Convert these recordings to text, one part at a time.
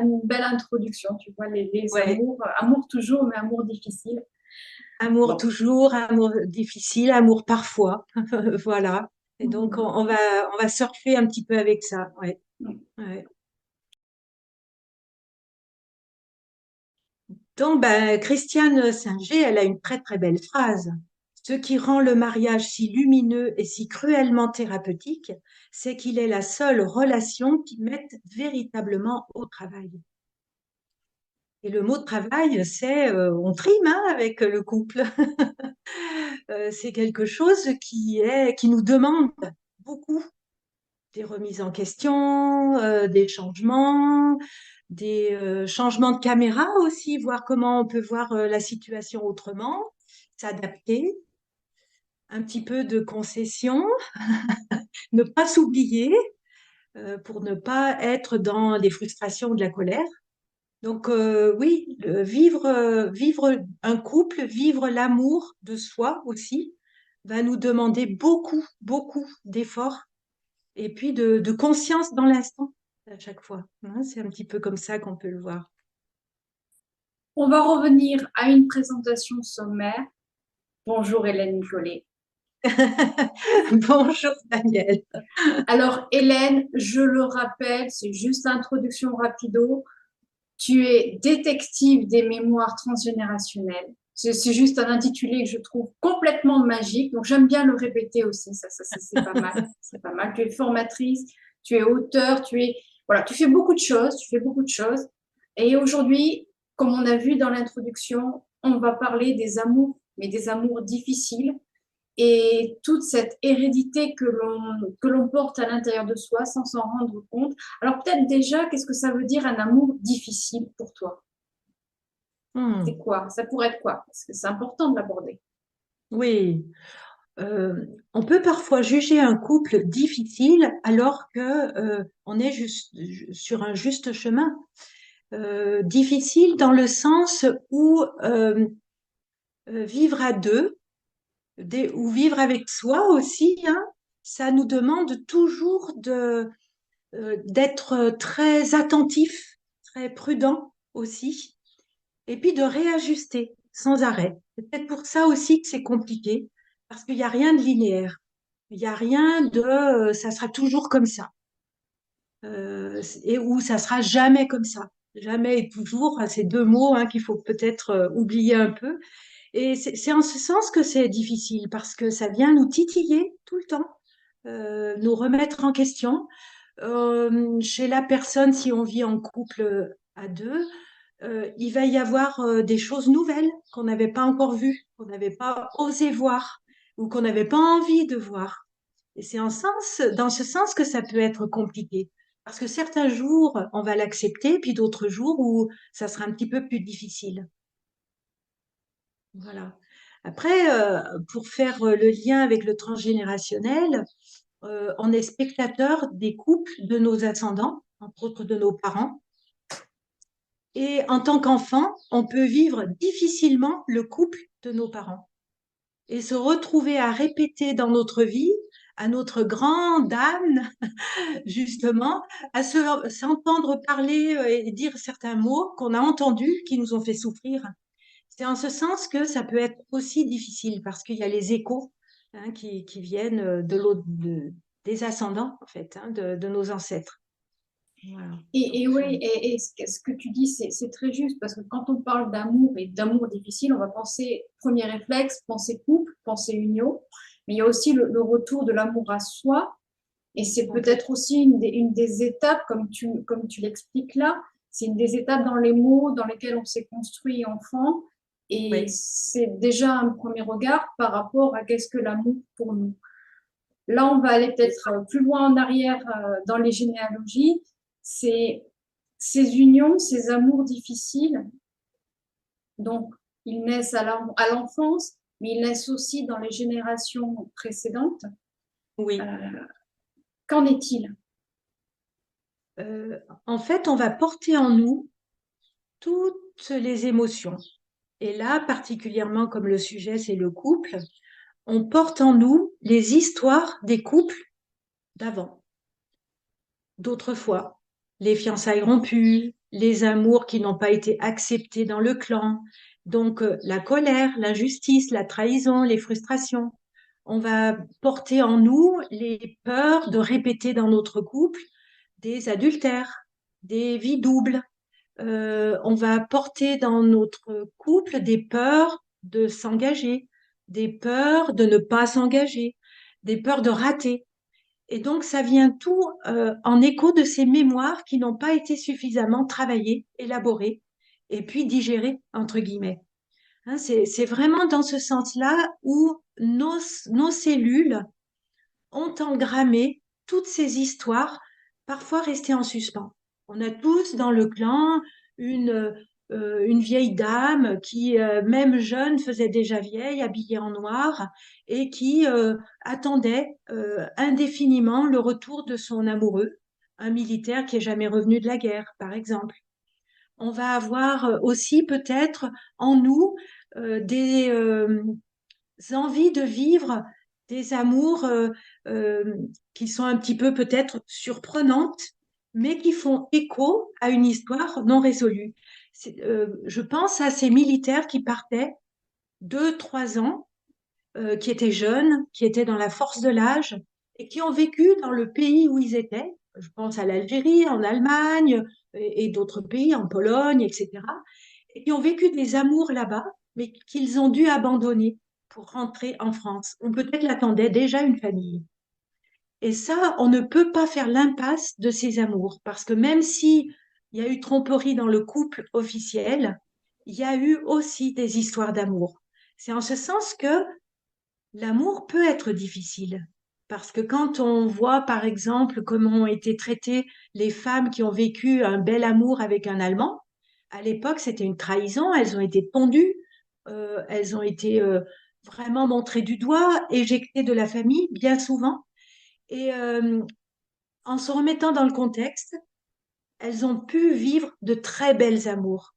une belle introduction, tu vois, les Ouais. amours, amour toujours, mais amour difficile. Amour Bon. toujours, amour difficile, amour parfois. Voilà. Et donc, Mhm. on va surfer un petit peu avec ça. Ouais. Ouais. Donc, ben, Christiane Singer, elle a une très très belle phrase. Ce qui rend le mariage si lumineux et si cruellement thérapeutique, c'est qu'il est la seule relation qui mette véritablement au travail. Et le mot travail, c'est on trime hein, avec le couple. C'est quelque chose qui nous demande beaucoup des remises en question, des changements, des changements de caméra aussi, voir comment on peut voir la situation autrement, s'adapter, un petit peu de concession, ne pas s'oublier pour ne pas être dans les frustrations ou de la colère. Donc oui, vivre un couple, vivre l'amour de soi aussi, va nous demander beaucoup, beaucoup d'efforts et puis de conscience dans l'instant à chaque fois. Hein, c'est un petit peu comme ça qu'on peut le voir. On va revenir à une présentation sommaire. Bonjour Hélène Nicolet. Bonjour Daniel. Alors Hélène, je le rappelle, c'est juste l'introduction rapido. Tu es détective des mémoires transgénérationnelles. C'est juste un intitulé que je trouve complètement magique. Donc j'aime bien le répéter aussi. Ça c'est pas mal. C'est pas mal. Tu es formatrice, tu es auteur, voilà, tu fais beaucoup de choses. Tu fais beaucoup de choses. Et aujourd'hui, comme on a vu dans l'introduction, on va parler des amours, mais des amours difficiles et toute cette hérédité que l'on porte à l'intérieur de soi sans s'en rendre compte. Alors peut-être déjà, qu'est-ce que ça veut dire un amour difficile pour toi? C'est Hmm, quoi? Ça pourrait être quoi? Parce que c'est important de l'aborder. oui, euh, on peut parfois juger un couple difficile alors que on est juste sur un juste chemin. Difficile dans le sens où vivre à deux ou vivre avec soi aussi, hein, ça nous demande toujours d'être très attentif, très prudent aussi, et puis de réajuster sans arrêt. C'est peut-être pour ça aussi que c'est compliqué, parce qu'il n'y a rien de linéaire. Il n'y a rien de ça sera toujours comme ça, et ou ça sera jamais comme ça. Jamais et toujours, hein, ces deux mots hein, qu'il faut peut-être oublier un peu. Et c'est en ce sens que c'est difficile, parce que ça vient nous titiller tout le temps, nous remettre en question. Chez la personne, si on vit en couple à deux, il va y avoir des choses nouvelles qu'on n'avait pas encore vues, qu'on n'avait pas osé voir ou qu'on n'avait pas envie de voir. Et c'est dans ce sens que ça peut être compliqué. Parce que certains jours, on va l'accepter, puis d'autres jours où ça sera un petit peu plus difficile. Voilà. Après, pour faire le lien avec le transgénérationnel, on est spectateur des couples de nos ascendants, entre autres de nos parents. Et en tant qu'enfant, on peut vivre difficilement le couple de nos parents et se retrouver à répéter dans notre vie, à notre grande âme, justement, s'entendre parler et dire certains mots qu'on a entendus qui nous ont fait souffrir. C'est en ce sens que ça peut être aussi difficile parce qu'il y a les échos hein, qui viennent des ascendants, en fait, hein, de nos ancêtres. Voilà. Et Donc, oui, et ce que tu dis, c'est très juste, parce que quand on parle d'amour et d'amour difficile, on va penser, premier réflexe, penser couple, penser union, mais il y a aussi le retour de l'amour à soi, et c'est peut-être complètement. aussi une des étapes, comme tu l'expliques là, c'est une des étapes dans les mots dans lesquels on s'est construit enfant, et Oui. c'est déjà un premier regard par rapport à qu'est-ce que l'amour pour nous. Là, on va aller peut-être plus loin en arrière dans les généalogies. C'est ces unions, ces amours difficiles, donc ils naissent à l'enfance, mais ils naissent aussi dans les générations précédentes. Oui. Euh, Qu'en est-il? Euh, En fait, on va porter en nous toutes les émotions. Et là, particulièrement comme le sujet, c'est le couple, on porte en nous les histoires des couples d'avant, d'autrefois. Les fiançailles rompues, les amours qui n'ont pas été acceptés dans le clan. Donc, la colère, l'injustice, la trahison, les frustrations. On va porter en nous les peurs de répéter dans notre couple des adultères, des vies doubles. On va porter dans notre couple des peurs de s'engager, des peurs de ne pas s'engager, des peurs de rater. Et donc, ça vient tout en écho de ces mémoires qui n'ont pas été suffisamment travaillées, élaborées et puis digérées, entre guillemets. Hein, c'est vraiment dans ce sens-là où nos cellules ont engrammé toutes ces histoires, parfois restées en suspens. On a tous dans le clan une vieille dame qui, même jeune, faisait déjà vieille, habillée en noir, et qui attendait indéfiniment le retour de son amoureux, un militaire qui est jamais revenu de la guerre, par exemple. On va avoir aussi peut-être en nous des envies de vivre des amours euh, qui sont un petit peu peut-être surprenantes, mais qui font écho à une histoire non résolue. Je pense à ces militaires qui partaient 2, 3 ans, qui étaient jeunes, qui étaient dans la force de l'âge et qui ont vécu dans le pays où ils étaient. Je pense à l'Algérie, en Allemagne et d'autres pays, en Pologne, etc. Et qui ont vécu des amours là-bas, mais qu'ils ont dû abandonner pour rentrer en France, où peut-être l'attendait déjà une famille. Et ça, on ne peut pas faire l'impasse de ces amours, parce que même si il y a eu tromperie dans le couple officiel, il y a eu aussi des histoires d'amour. C'est en ce sens que l'amour peut être difficile. Parce que quand on voit, par exemple, comment ont été traitées les femmes qui ont vécu un bel amour avec un Allemand, à l'époque, c'était une trahison, elles ont été tondues, elles ont été vraiment montrées du doigt, éjectées de la famille, bien souvent. Et en se remettant dans le contexte, elles ont pu vivre de très belles amours.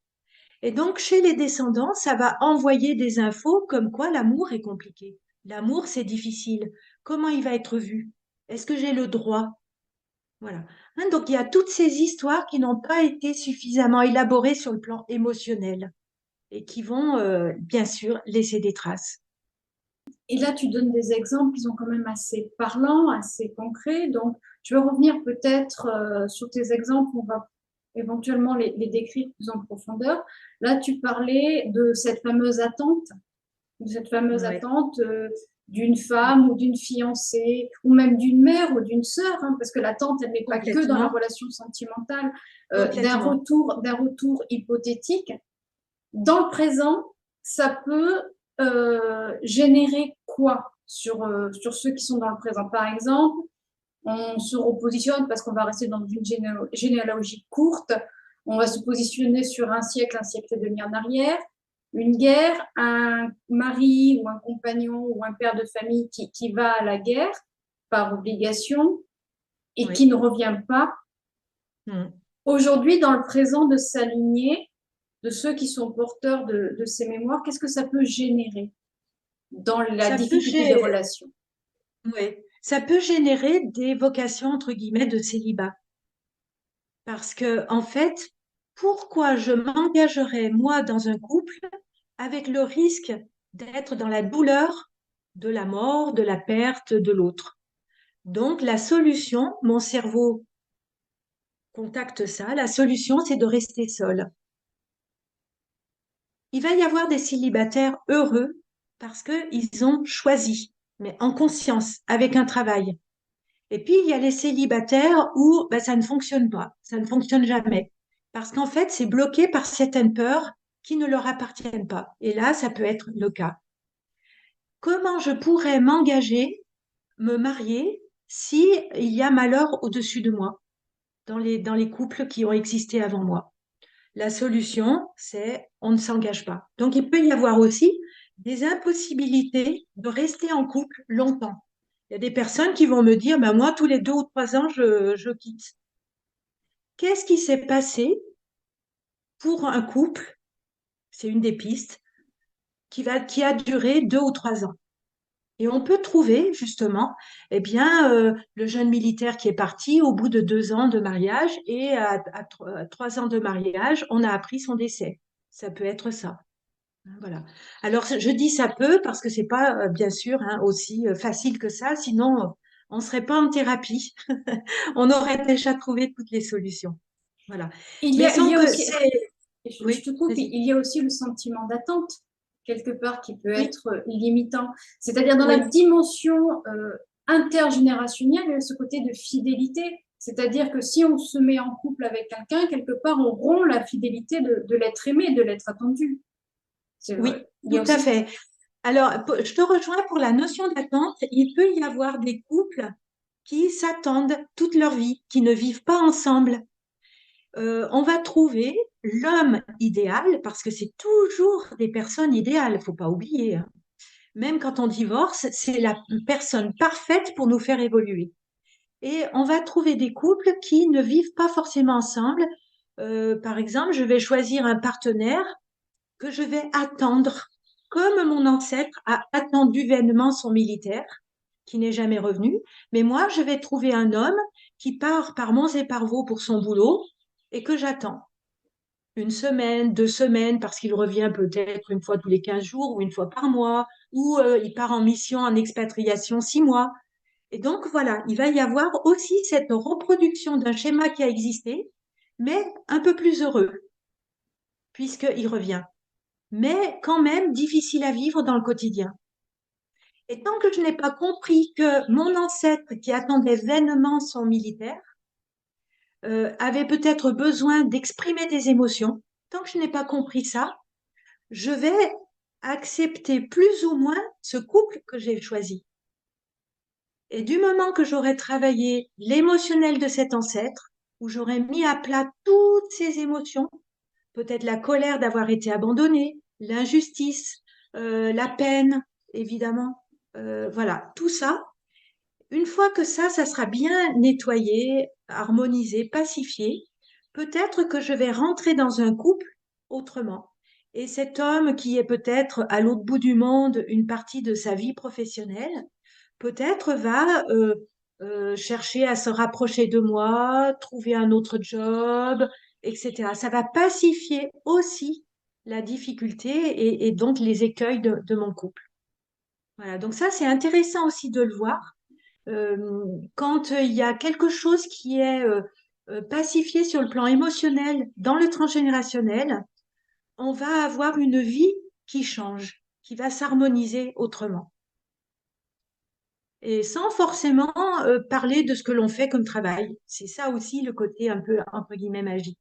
Et donc, chez les descendants, ça va envoyer des infos comme quoi l'amour est compliqué. L'amour, c'est difficile. Comment il va être vu? Est-ce que j'ai le droit? Voilà. Hein, donc, il y a toutes ces histoires qui n'ont pas été suffisamment élaborées sur le plan émotionnel et qui vont, bien sûr, laisser des traces. Et là, tu donnes des exemples qui sont quand même assez parlants, assez concrets. Donc, je vais revenir peut-être sur tes exemples. On va éventuellement les décrire plus en profondeur. Là, tu parlais de cette fameuse Ouais, attente d'une femme ou d'une fiancée, ou même d'une mère ou d'une sœur, hein, parce que l'attente, elle n'est pas que dans la complètement, relation sentimentale, complètement. d'un retour hypothétique. Dans le présent, ça peut générer quoi sur ceux qui sont dans le présent? Par exemple, on se repositionne parce qu'on va rester dans une généalogie courte. On va se positionner sur un siècle et demi en arrière. Une guerre, un mari ou un compagnon ou un père de famille qui va à la guerre par obligation et qui Oui. ne revient pas. Mm. Aujourd'hui, dans le présent, de s'aligner de ceux qui sont porteurs de ces mémoires, qu'est-ce que ça peut générer dans la Ça peut, difficulté des relations? ouais. Ça peut générer des vocations, entre guillemets, de célibat. Parce que, en fait, pourquoi je m'engagerais, moi, dans un couple avec le risque d'être dans la douleur de la mort, de la perte de l'autre? Donc, la solution, mon cerveau contacte ça, la solution, c'est de rester seul. Il va y avoir des célibataires heureux parce qu'ils ont choisi, mais en conscience, avec un travail. Et puis, il y a les célibataires où ben, ça ne fonctionne pas, ça ne fonctionne jamais. Parce qu'en fait, c'est bloqué par certaines peurs qui ne leur appartiennent pas. Et là, ça peut être le cas. Comment je pourrais m'engager, me marier, si il y a malheur au-dessus de moi, dans les couples qui ont existé avant moi? La solution, c'est on ne s'engage pas. Donc, il peut y avoir aussi des impossibilités de rester en couple longtemps. Il y a des personnes qui vont me dire, ben moi, tous les 2 ou 3 ans, je quitte. Qu'est-ce qui s'est passé pour un couple? C'est une des pistes qui a duré 2 ou 3 ans. Et on peut trouver justement, eh bien, le jeune militaire qui est parti au bout de 2 ans de mariage et à 3 ans de mariage, on a appris son décès. Ça peut être ça. Voilà. Alors, je dis ça peut parce que c'est pas, bien sûr, hein, aussi facile que ça. Sinon, on serait pas en thérapie. On aurait déjà trouvé toutes les solutions. Voilà. Mais Il sans y a que aussi, c'est... je Oui, te coupe, vas-y. il y a aussi le sentiment d'attente, quelque part, qui peut Oui, être limitant. C'est-à-dire dans la oui, dimension intergénérationnelle, il y a ce côté de fidélité. C'est-à-dire que si on se met en couple avec quelqu'un, quelque part, on rompt la fidélité de l'être aimé, de l'être attendu. C'est oui, vrai. Il y a tout à aussi. fait. Alors, je te rejoins pour la notion d'attente. Il peut y avoir des couples qui s'attendent toute leur vie, qui ne vivent pas ensemble. On va trouver l'homme idéal, parce que c'est toujours des personnes idéales, faut pas oublier, hein. Même quand on divorce, c'est la personne parfaite pour nous faire évoluer. Et on va trouver des couples qui ne vivent pas forcément ensemble. Par exemple, je vais choisir un partenaire que je vais attendre, comme mon ancêtre a attendu vainement son militaire, qui n'est jamais revenu. Mais moi, je vais trouver un homme qui part par monts et par vaux pour son boulot et que j'attends. 1 semaine, 2 semaines, parce qu'il revient peut-être une fois tous les 15 jours ou une fois par mois, ou il part en mission en expatriation 6 mois. Et donc voilà, il va y avoir aussi cette reproduction d'un schéma qui a existé, mais un peu plus heureux, puisqu'il revient. Mais quand même difficile à vivre dans le quotidien. Et tant que je n'ai pas compris que mon ancêtre qui attendait vainement son militaire avait peut-être besoin d'exprimer des émotions, tant que je n'ai pas compris ça, je vais accepter plus ou moins ce couple que j'ai choisi. Et du moment que j'aurai travaillé l'émotionnel de cet ancêtre, où j'aurai mis à plat toutes ces émotions, peut-être la colère d'avoir été abandonné, l'injustice, la peine, évidemment, voilà, tout ça, une fois que ça sera bien nettoyé, harmonisé, pacifié, peut-être que je vais rentrer dans un couple autrement. Et cet homme qui est peut-être à l'autre bout du monde une partie de sa vie professionnelle, peut-être va chercher à se rapprocher de moi, trouver un autre job, etc. Ça va pacifier aussi la difficulté et donc les écueils de mon couple. Voilà, donc ça, c'est intéressant aussi de le voir. Quand il y a quelque chose qui est pacifié sur le plan émotionnel dans le transgénérationnel, on va avoir une vie qui change, qui va s'harmoniser autrement. Et sans forcément parler de ce que l'on fait comme travail. C'est ça aussi le côté un peu, entre guillemets, magique.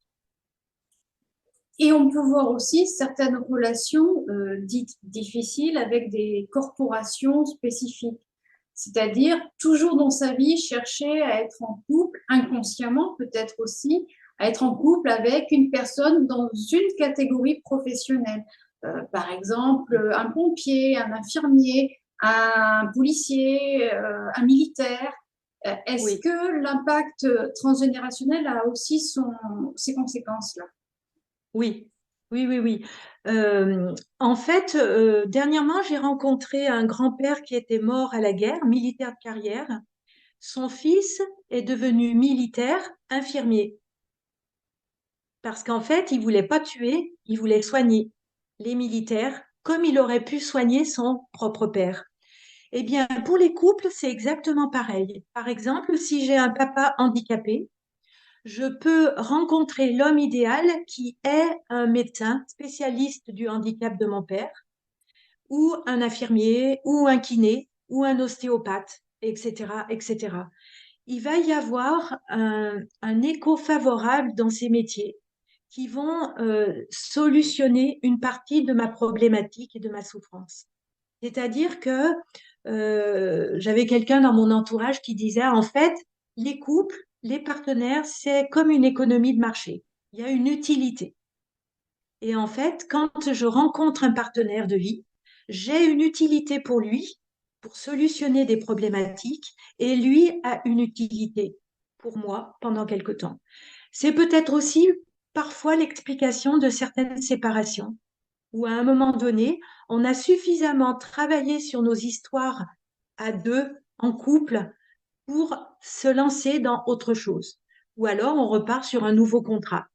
Et on peut voir aussi certaines relations dites difficiles avec des corporations spécifiques. C'est-à-dire, toujours dans sa vie, chercher à être en couple, inconsciemment peut-être aussi, à être en couple avec une personne dans une catégorie professionnelle. Par exemple, un pompier, un infirmier, un policier, un militaire. Est-ce Oui, que l'impact transgénérationnel a aussi ses conséquences là? oui, oui, oui, oui. En fait, dernièrement, j'ai rencontré un grand-père qui était mort à la guerre, militaire de carrière. Son fils est devenu militaire, infirmier, parce qu'en fait, il voulait pas tuer, il voulait soigner les militaires comme il aurait pu soigner son propre père. Eh bien, pour les couples, c'est exactement pareil. Par exemple, si j'ai un papa handicapé, je peux rencontrer l'homme idéal qui est un médecin spécialiste du handicap de mon père, ou un infirmier, ou un kiné, ou un ostéopathe, etc., etc. Il va y avoir un écho favorable dans ces métiers qui vont solutionner une partie de ma problématique et de ma souffrance. C'est-à-dire que j'avais quelqu'un dans mon entourage qui disait, en fait, les couples, les partenaires, c'est comme une économie de marché. Il y a une utilité. Et en fait, quand je rencontre un partenaire de vie, j'ai une utilité pour lui, pour solutionner des problématiques, et lui a une utilité pour moi pendant quelque temps. C'est peut-être aussi parfois l'explication de certaines séparations où à un moment donné, on a suffisamment travaillé sur nos histoires à deux, en couple, pour se lancer dans autre chose. Ou alors, on repart sur un nouveau contrat.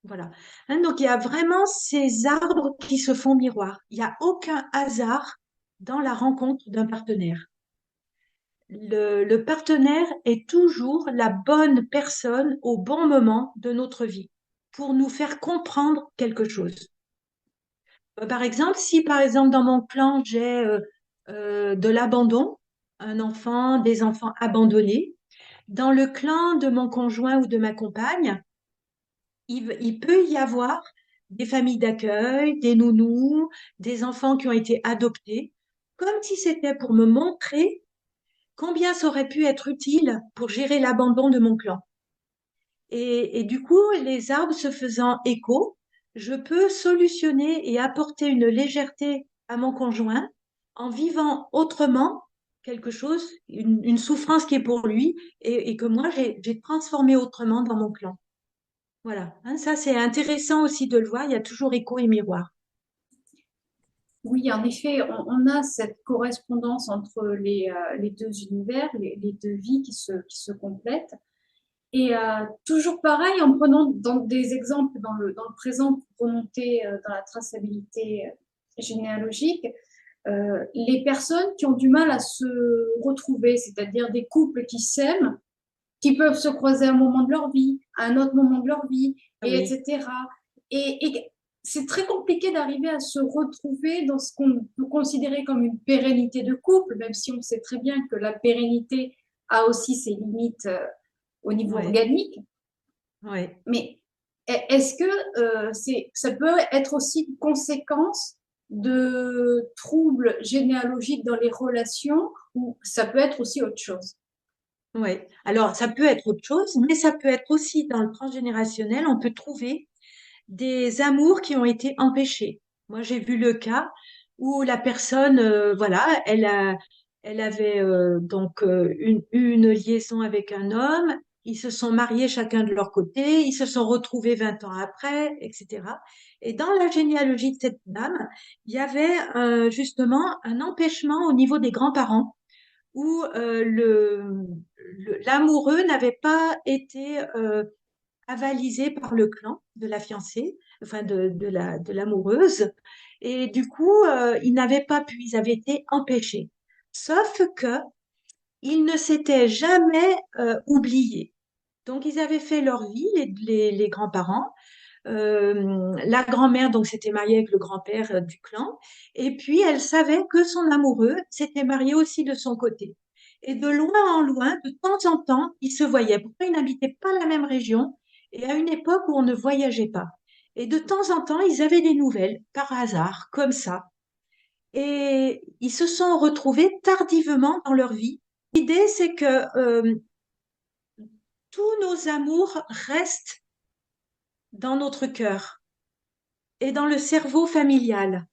Voilà. Hein, donc, il y a vraiment ces arbres qui se font miroir. Il n'y a aucun hasard dans la rencontre d'un partenaire. Le partenaire est toujours la bonne personne au bon moment de notre vie pour nous faire comprendre quelque chose. Par exemple, si par exemple dans mon clan j'ai de l'abandon, un enfant, des enfants abandonnés, dans le clan de mon conjoint ou de ma compagne, il peut y avoir des familles d'accueil, des nounous, des enfants qui ont été adoptés, comme si c'était pour me montrer combien ça aurait pu être utile pour gérer l'abandon de mon clan. Et du coup, les arbres se faisant écho, je peux solutionner et apporter une légèreté à mon conjoint en vivant autrement quelque chose, une souffrance qui est pour lui et que moi, j'ai transformé autrement dans mon clan. Voilà. Hein, ça, c'est intéressant aussi de le voir. Il y a toujours écho et miroir. Oui, en effet, on a cette correspondance entre les deux univers, les deux vies qui se complètent. Et toujours pareil, en prenant des exemples dans le présent pour remonter dans la traçabilité généalogique, les personnes qui ont du mal à se retrouver, c'est-à-dire des couples qui s'aiment, qui peuvent se croiser à un moment de leur vie, à un autre moment de leur vie, Ah et oui, etc. Et c'est très compliqué d'arriver à se retrouver dans ce qu'on peut considérer comme une pérennité de couple, même si on sait très bien que la pérennité a aussi ses limites au niveau ouais, organique. ouais. Mais est-ce que ça peut être aussi une conséquence de troubles généalogiques dans les relations ou ça peut être aussi autre chose? Oui, alors ça peut être autre chose, mais ça peut être aussi dans le transgénérationnel, on peut trouver des amours qui ont été empêchés. Moi, j'ai vu le cas où la personne, voilà, elle avait donc une liaison avec un homme, ils se sont mariés chacun de leur côté, ils se sont retrouvés 20 ans après, etc. Et dans la généalogie de cette dame, il y avait justement un empêchement au niveau des grands-parents où l'amoureux n'avait pas été avalisé par le clan de la fiancée, enfin de l'amoureuse, et du coup, ils n'avaient pas pu, ils avaient été empêchés. Sauf que ils ne s'étaient jamais oubliés. Donc, ils avaient fait leur vie, les grands-parents. La grand-mère, donc, s'était mariée avec le grand-père du clan. Et puis, elle savait que son amoureux s'était marié aussi de son côté. Et de loin en loin, de temps en temps, ils se voyaient. Pourquoi ils n'habitaient pas la même région et à une époque où on ne voyageait pas. Et de temps en temps, ils avaient des nouvelles, par hasard, comme ça. Et ils se sont retrouvés tardivement dans leur vie. L'idée, c'est que tous nos amours restent dans notre cœur et dans le cerveau familial.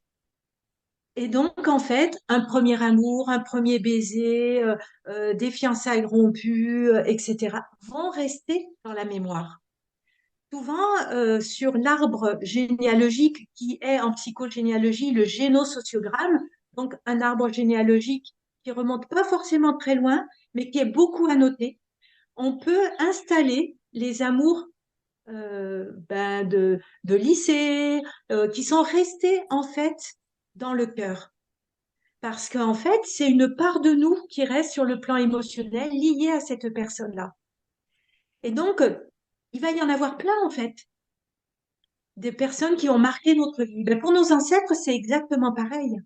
Et donc, en fait, un premier amour, un premier baiser, des fiançailles rompues, etc., vont rester dans la mémoire. Souvent, sur l'arbre généalogique qui est en psychogénéalogie le génosociogramme, donc un arbre généalogique qui remonte pas forcément très loin, mais qui est beaucoup à noter, on peut installer les amours de lycée qui sont restés en fait dans le cœur. Parce qu'en fait, c'est une part de nous qui reste sur le plan émotionnel liée à cette personne-là. Et donc, il va y en avoir plein en fait, des personnes qui ont marqué notre vie. Ben, pour nos ancêtres, c'est exactement pareil.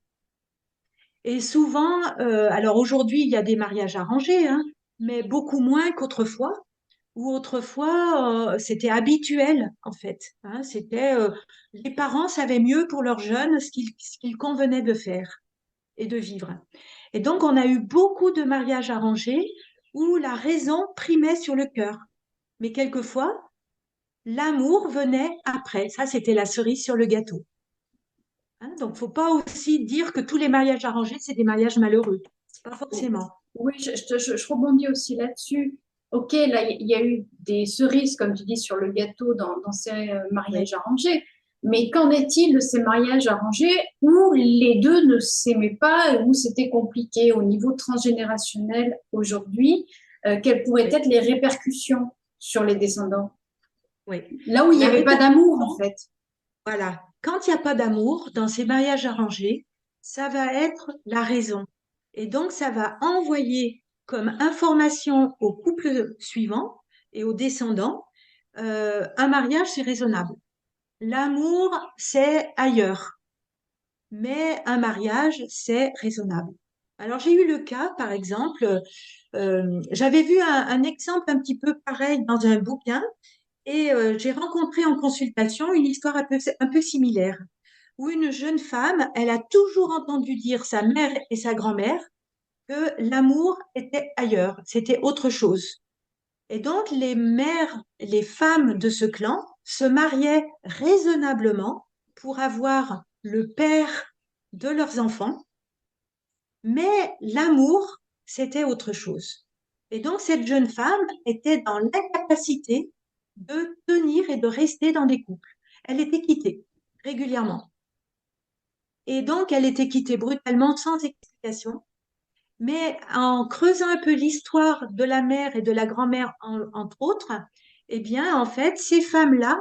Et souvent, alors aujourd'hui, il y a des mariages arrangés, hein, mais beaucoup moins qu'autrefois, où autrefois, c'était habituel, en fait. Hein, c'était, les parents savaient mieux pour leurs jeunes ce qu'il convenait de faire et de vivre. Et donc, on a eu beaucoup de mariages arrangés où la raison primait sur le cœur. Mais quelquefois, l'amour venait après. Ça, c'était la cerise sur le gâteau. Hein, donc, faut pas aussi dire que tous les mariages arrangés, c'est des mariages malheureux. Pas forcément. Oui, je rebondis aussi là-dessus. Ok, là, il y a eu des cerises, comme tu dis, sur le gâteau dans ces Oui, mariages arrangés. Mais qu'en est-il de ces mariages arrangés où les deux ne s'aimaient pas et où c'était compliqué au niveau transgénérationnel aujourd'hui? Quelles pourraient Oui, être les répercussions sur les descendants? oui. Là où il n'y La avait pas d'amour, en répercussion, fait. voilà. Quand il n'y a pas d'amour dans ces mariages arrangés, ça va être la raison. Et donc, ça va envoyer comme information au couple suivant et aux descendants, un mariage, c'est raisonnable. L'amour, c'est ailleurs. Mais un mariage, c'est raisonnable. Alors, j'ai eu le cas, par exemple, j'avais vu un exemple un petit peu pareil dans un bouquin et j'ai rencontré en consultation une histoire un peu similaire, où une jeune femme, elle a toujours entendu dire sa mère et sa grand-mère que l'amour était ailleurs, c'était autre chose. Et donc, les mères, les femmes de ce clan se mariaient raisonnablement pour avoir le père de leurs enfants, mais l'amour, c'était autre chose. Et donc, cette jeune femme était dans l'incapacité de tenir et de rester dans des couples. Elle était quittée régulièrement. Et donc, elle était quittée brutalement, sans explication. Mais en creusant un peu l'histoire de la mère et de la grand-mère, entre autres, eh bien, en fait, ces femmes-là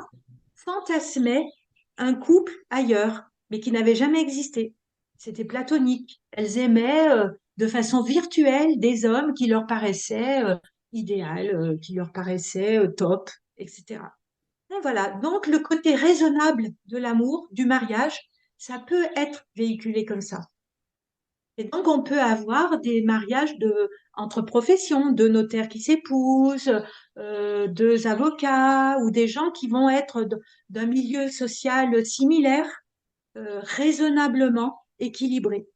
fantasmaient un couple ailleurs, mais qui n'avait jamais existé. C'était platonique. Elles aimaient de façon virtuelle des hommes qui leur paraissaient idéal, qui leur paraissaient top, etc. Et voilà. Donc, le côté raisonnable de l'amour, du mariage, ça peut être véhiculé comme ça. Et donc, on peut avoir des mariages entre professions, deux notaires qui s'épousent, deux avocats ou des gens qui vont être d'un milieu social similaire, raisonnablement équilibrés,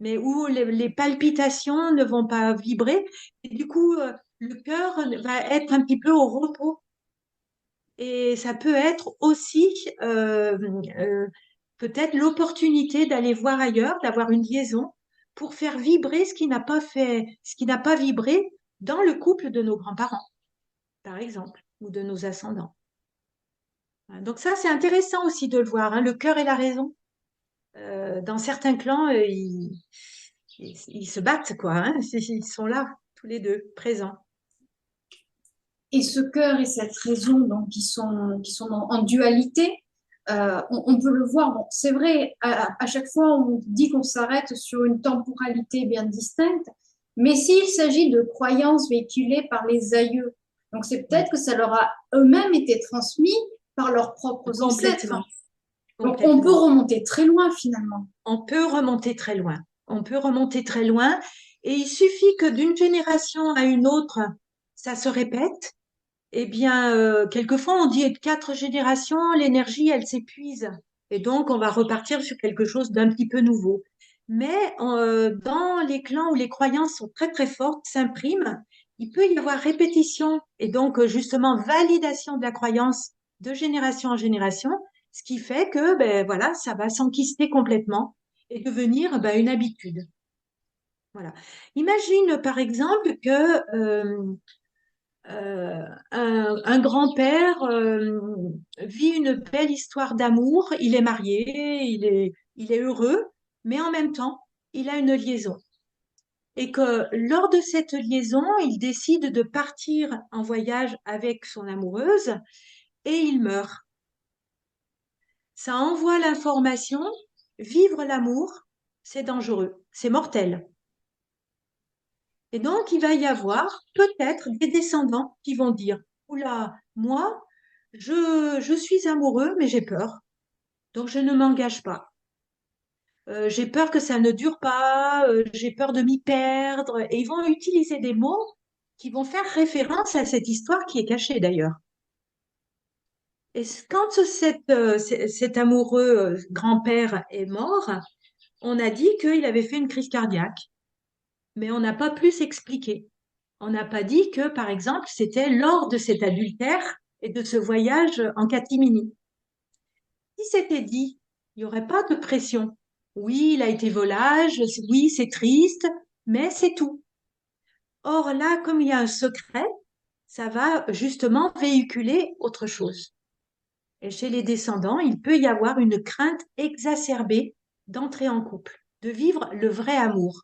mais où les palpitations ne vont pas vibrer. Et du coup, le cœur va être un petit peu au repos. Et ça peut être aussi euh, peut-être l'opportunité d'aller voir ailleurs, d'avoir une liaison pour faire vibrer ce qui n'a pas vibré dans le couple de nos grands-parents, par exemple, ou de nos ascendants. Donc ça, c'est intéressant aussi de le voir, hein, le cœur et la raison. Dans certains clans, ils se battent, quoi, hein. Ils sont là, tous les deux, présents. Et ce cœur et cette raison, donc, qui sont en dualité, on peut le voir. Bon, c'est vrai, à chaque fois, on dit qu'on s'arrête sur une temporalité bien distincte, mais s'il s'agit de croyances véhiculées par les aïeux, donc c'est Oui, peut-être que ça leur a eux-mêmes été transmis par leurs propres ancêtres. complètement, Donc, on peut complètement. remonter très loin finalement. On peut remonter très loin. On peut remonter très loin. Et il suffit que d'une génération à une autre, ça se répète. Eh bien, quelquefois, on dit quatre générations, l'énergie, elle s'épuise. Et donc, on va repartir sur quelque chose d'un petit peu nouveau. Mais dans les clans où les croyances sont très, très fortes, s'impriment, il peut y avoir répétition et donc, justement, validation de la croyance de génération en génération, ce qui fait que, ben, voilà, ça va s'enquister complètement et devenir, ben, une habitude. Voilà. Imagine, par exemple, que un grand-père vit une belle histoire d'amour, il est marié, il est heureux, mais en même temps, il a une liaison. Et que lors de cette liaison, il décide de partir en voyage avec son amoureuse et il meurt. Ça envoie l'information, vivre l'amour, c'est dangereux, c'est mortel. Et donc, il va y avoir peut-être des descendants qui vont dire, oula, moi, je suis amoureux, mais j'ai peur. Donc, je ne m'engage pas. J'ai peur que ça ne dure pas, j'ai peur de m'y perdre. Et ils vont utiliser des mots qui vont faire référence à cette histoire qui est cachée d'ailleurs. Et quand cet amoureux grand-père est mort, on a dit qu'il avait fait une crise cardiaque, mais on n'a pas plus expliqué. On n'a pas dit que, par exemple, c'était lors de cet adultère et de ce voyage en catimini. Si c'était dit, il n'y aurait pas de pression. Oui, il a été volage, oui, c'est triste, mais c'est tout. Or là, comme il y a un secret, ça va justement véhiculer autre chose. Et chez les descendants, il peut y avoir une crainte exacerbée d'entrer en couple, de vivre le vrai amour.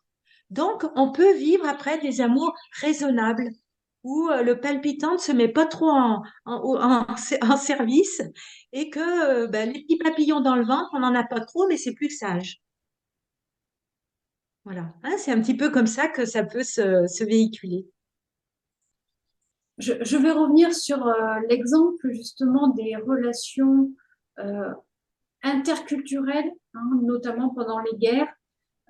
Donc, on peut vivre après des amours raisonnables, où le palpitant ne se met pas trop en service et que ben, les petits papillons dans le ventre, on n'en a pas trop, mais c'est plus sage. Voilà. Hein, c'est un petit peu comme ça que ça peut se véhiculer. Je vais revenir sur l'exemple justement des relations euh, interculturelles, hein, notamment pendant les guerres,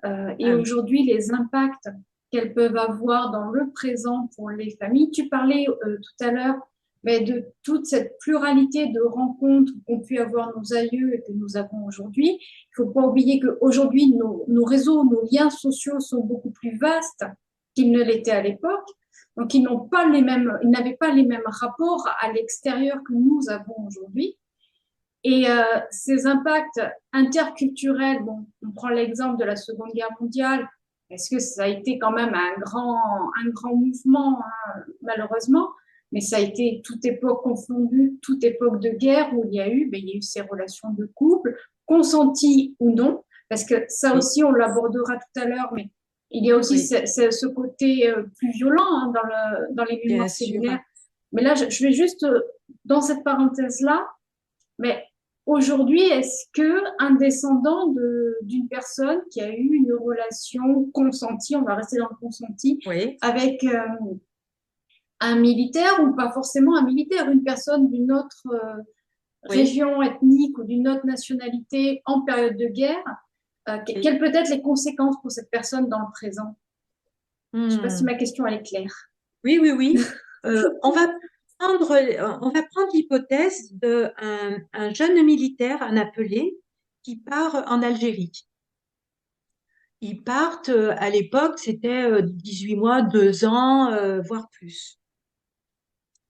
et Ah oui. aujourd'hui les impacts qu'elles peuvent avoir dans le présent pour les familles. Tu parlais tout à l'heure mais de toute cette pluralité de rencontres qu'ont pu avoir nos aïeux et que nous avons aujourd'hui. Il ne faut pas oublier qu'aujourd'hui, nos réseaux, nos liens sociaux sont beaucoup plus vastes qu'ils ne l'étaient à l'époque. Donc, ils n'avaient pas les mêmes rapports à l'extérieur que nous avons aujourd'hui. Et ces impacts interculturels, bon, on prend l'exemple de la Seconde Guerre mondiale, parce que ça a été quand même un grand mouvement, hein, malheureusement, mais ça a été toute époque confondue, toute époque de guerre où il y a eu ces relations de couple, consenties ou non, parce que ça Oui, aussi, on l'abordera tout à l'heure, mais il y a aussi oui, ce côté plus violent hein, dans les mémoires bien sûr. cellulaires. Mais là, je vais juste, dans cette parenthèse-là, mais aujourd'hui, est-ce que un descendant d'une personne qui a eu une relation consentie, on va rester dans le consenti, Oui, avec un militaire ou pas forcément un militaire, une personne d'une autre oui, région ethnique ou d'une autre nationalité en période de guerre, oui. quelles peuvent être les conséquences pour cette personne dans le présent? Je ne sais pas si Hmm. ma question elle est claire. Oui, oui, oui. On va prendre l'hypothèse un jeune militaire, un appelé, qui part en Algérie. Ils partent, à l'époque, c'était 18 mois, 2 ans, voire plus.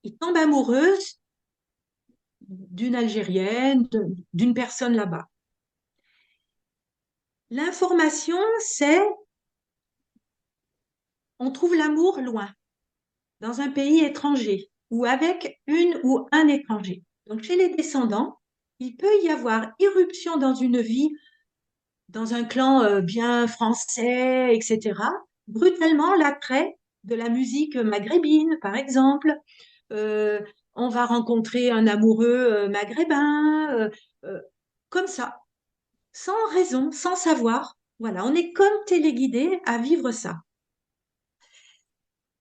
Il tombe amoureuse d'une Algérienne, d'une personne là-bas. L'information, c'est on trouve l'amour loin, dans un pays étranger, ou avec une ou un étranger. Donc chez les descendants, il peut y avoir irruption dans une vie, dans un clan bien français, etc. Brutalement, l'attrait de la musique maghrébine, par exemple. Euh, on va rencontrer un amoureux maghrébin, comme ça, sans raison, sans savoir. Voilà, on est comme téléguidé à vivre ça.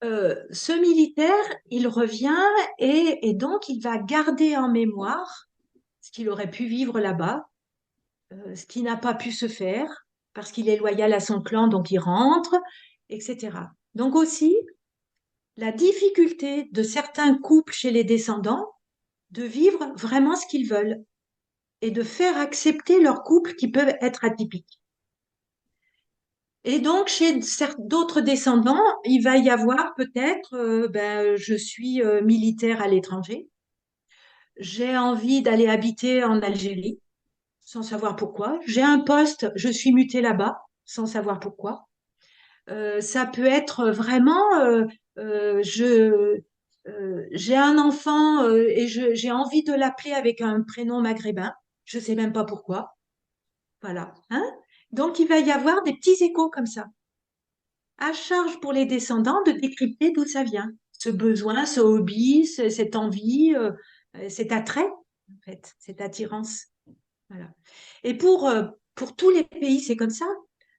Ce militaire, il revient et donc il va garder en mémoire ce qu'il aurait pu vivre là-bas, ce qui n'a pas pu se faire parce qu'il est loyal à son clan, donc il rentre, etc. Donc aussi, la difficulté de certains couples chez les descendants de vivre vraiment ce qu'ils veulent et de faire accepter leurs couples qui peuvent être atypiques. Et donc, chez d'autres descendants, il va y avoir peut-être, je suis militaire à l'étranger, j'ai envie d'aller habiter en Algérie, sans savoir pourquoi. J'ai un poste, je suis mutée là-bas, sans savoir pourquoi. Ça peut être vraiment, j'ai un enfant et j'ai envie de l'appeler avec un prénom maghrébin, je sais même pas pourquoi. Voilà, hein? Donc, il va y avoir des petits échos comme ça. À charge pour les descendants de décrypter d'où ça vient. Ce besoin, ce hobby, cette envie, cet attrait, en fait, cette attirance. Voilà. Et pour tous les pays, c'est comme ça.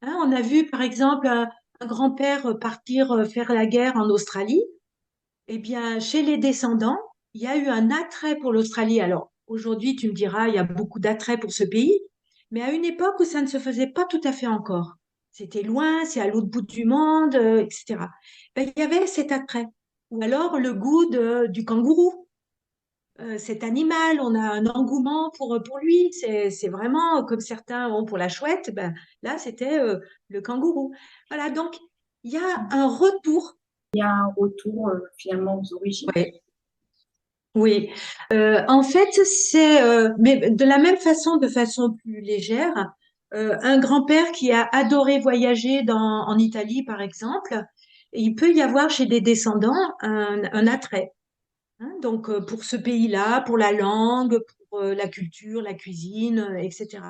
Hein, on a vu, par exemple, un grand-père partir faire la guerre en Australie. Eh bien, chez les descendants, il y a eu un attrait pour l'Australie. Alors, aujourd'hui, tu me diras, il y a beaucoup d'attrait pour ce pays, mais à une époque où ça ne se faisait pas tout à fait encore. C'était loin, c'est à l'autre bout du monde, etc. Ben, il y avait cet attrait. Ou alors le goût du kangourou. Cet animal, on a un engouement pour lui. C'est vraiment comme certains ont pour la chouette. Ben, là, c'était le kangourou. Voilà, donc il y a un retour. Un retour finalement aux origines. Ouais. Oui, en fait, mais de la même façon, de façon plus légère, un grand-père qui a adoré voyager en Italie, par exemple, il peut y avoir chez des descendants un attrait. Hein. Donc, pour ce pays-là, pour la langue, pour la culture, la cuisine, etc.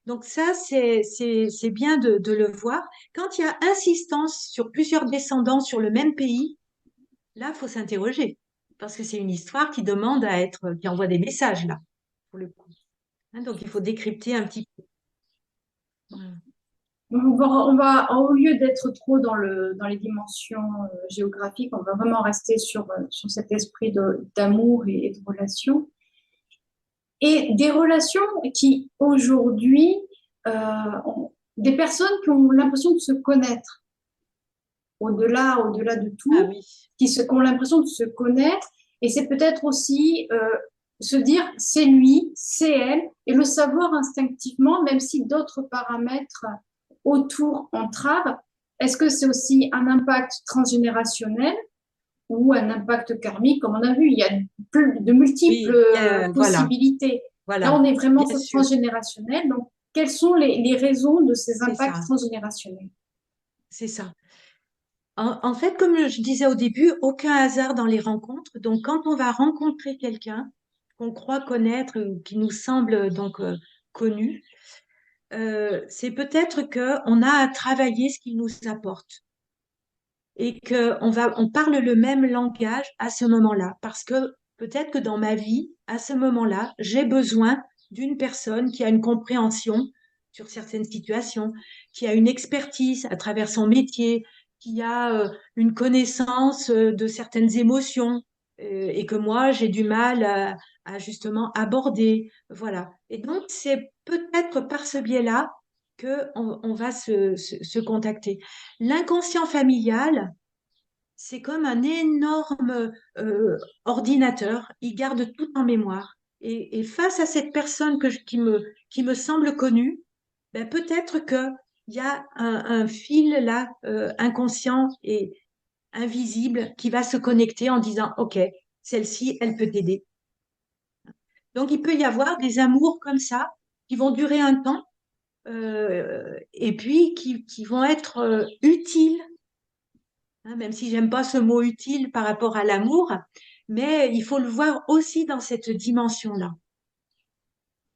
Donc ça, c'est bien de le voir. Quand il y a insistance sur plusieurs descendants sur le même pays, là, il faut s'interroger. Parce que c'est une histoire qui demande à être, qui envoie des messages, là, pour le coup. Hein, donc, il faut décrypter un petit peu. Voilà. Au lieu d'être trop dans les dimensions géographiques, on va vraiment rester sur cet esprit d'amour et de relation. Et des relations qui, aujourd'hui, des personnes qui ont l'impression de se connaître, au-delà de Ah tout, oui, qui ont l'impression de se connaître. Et c'est peut-être aussi se dire, c'est lui, c'est elle, et le savoir instinctivement, même si d'autres paramètres autour entravent. Est-ce que c'est aussi un impact transgénérationnel ou un impact karmique? Comme on a vu, il y a de multiples oui, voilà, possibilités. Là, voilà, on est vraiment bien sur sûr, transgénérationnel. Donc, quelles sont les raisons de ces c'est impacts ça, transgénérationnels? c'est ça. En fait, comme je disais au début, aucun hasard dans les rencontres. Donc, quand on va rencontrer quelqu'un qu'on croit connaître ou qui nous semble donc connu, c'est peut-être que on a à travailler ce qu'il nous apporte et on parle le même langage à ce moment-là. Parce que peut-être que dans ma vie, à ce moment-là, j'ai besoin d'une personne qui a une compréhension sur certaines situations, qui a une expertise à travers son métier, qui a une connaissance de certaines émotions et que moi, j'ai du mal à justement aborder. Voilà. Et donc, c'est peut-être par ce biais-là qu'on va se contacter. L'inconscient familial, c'est comme un énorme ordinateur. Il garde tout en mémoire. Et face à cette personne qui me semble connue, ben peut-être qu'il y a un fil là, inconscient et invisible, qui va se connecter en disant, OK, celle-ci, elle peut t'aider. Donc, il peut y avoir des amours comme ça qui vont durer un temps et puis qui vont être utiles, hein, même si j'aime pas ce mot utile par rapport à l'amour, mais il faut le voir aussi dans cette dimension-là.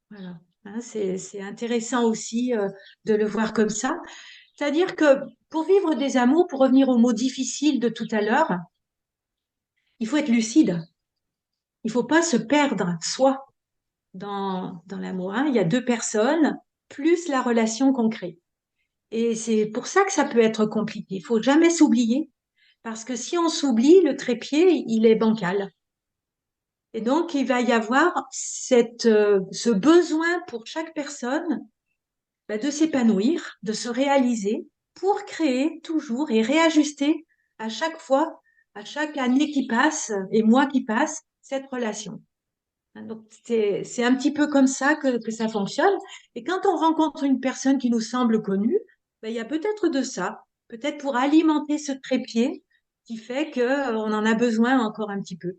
Voilà. Hein, c'est intéressant aussi de le voir comme ça. C'est-à-dire que pour vivre des amours, pour revenir au mot difficile de tout à l'heure, il faut être lucide. Il faut pas se perdre soi dans l'amour. Hein. Il y a deux personnes plus la relation qu'on crée. Et c'est pour ça que ça peut être compliqué. Il faut jamais s'oublier, parce que si on s'oublie, le trépied, il est bancal. Et donc, il va y avoir ce besoin pour chaque personne de s'épanouir, de se réaliser pour créer toujours et réajuster à chaque fois, à chaque année qui passe et mois qui passe, cette relation. Hein, donc, c'est un petit peu comme ça que ça fonctionne. Et quand on rencontre une personne qui nous semble connue, il y a peut-être de ça, peut-être pour alimenter ce trépied qui fait qu'on en a besoin encore un petit peu.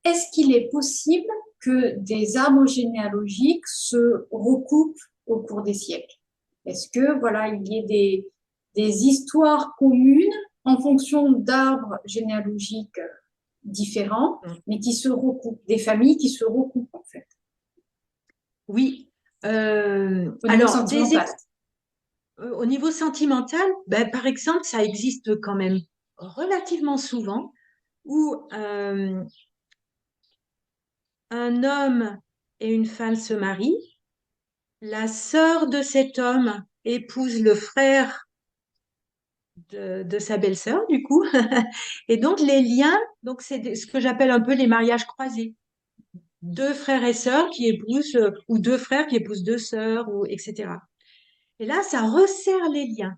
Est-ce qu'il est possible que des arbres généalogiques se recoupent au cours des siècles? Est-ce que, voilà, il y ait des histoires communes en fonction d'arbres généalogiques différents, mais qui se recoupent, des familles qui se recoupent, en fait, Oui. au niveau Alors, sentimental? au niveau sentimental, par exemple, ça existe quand même relativement souvent où un homme et une femme se marient, la sœur de cet homme épouse le frère de sa belle-sœur, du coup, et donc les liens, donc ce que j'appelle un peu les mariages croisés. Deux frères et sœurs qui épousent, ou deux frères qui épousent deux sœurs, ou etc. Et là, ça resserre les liens.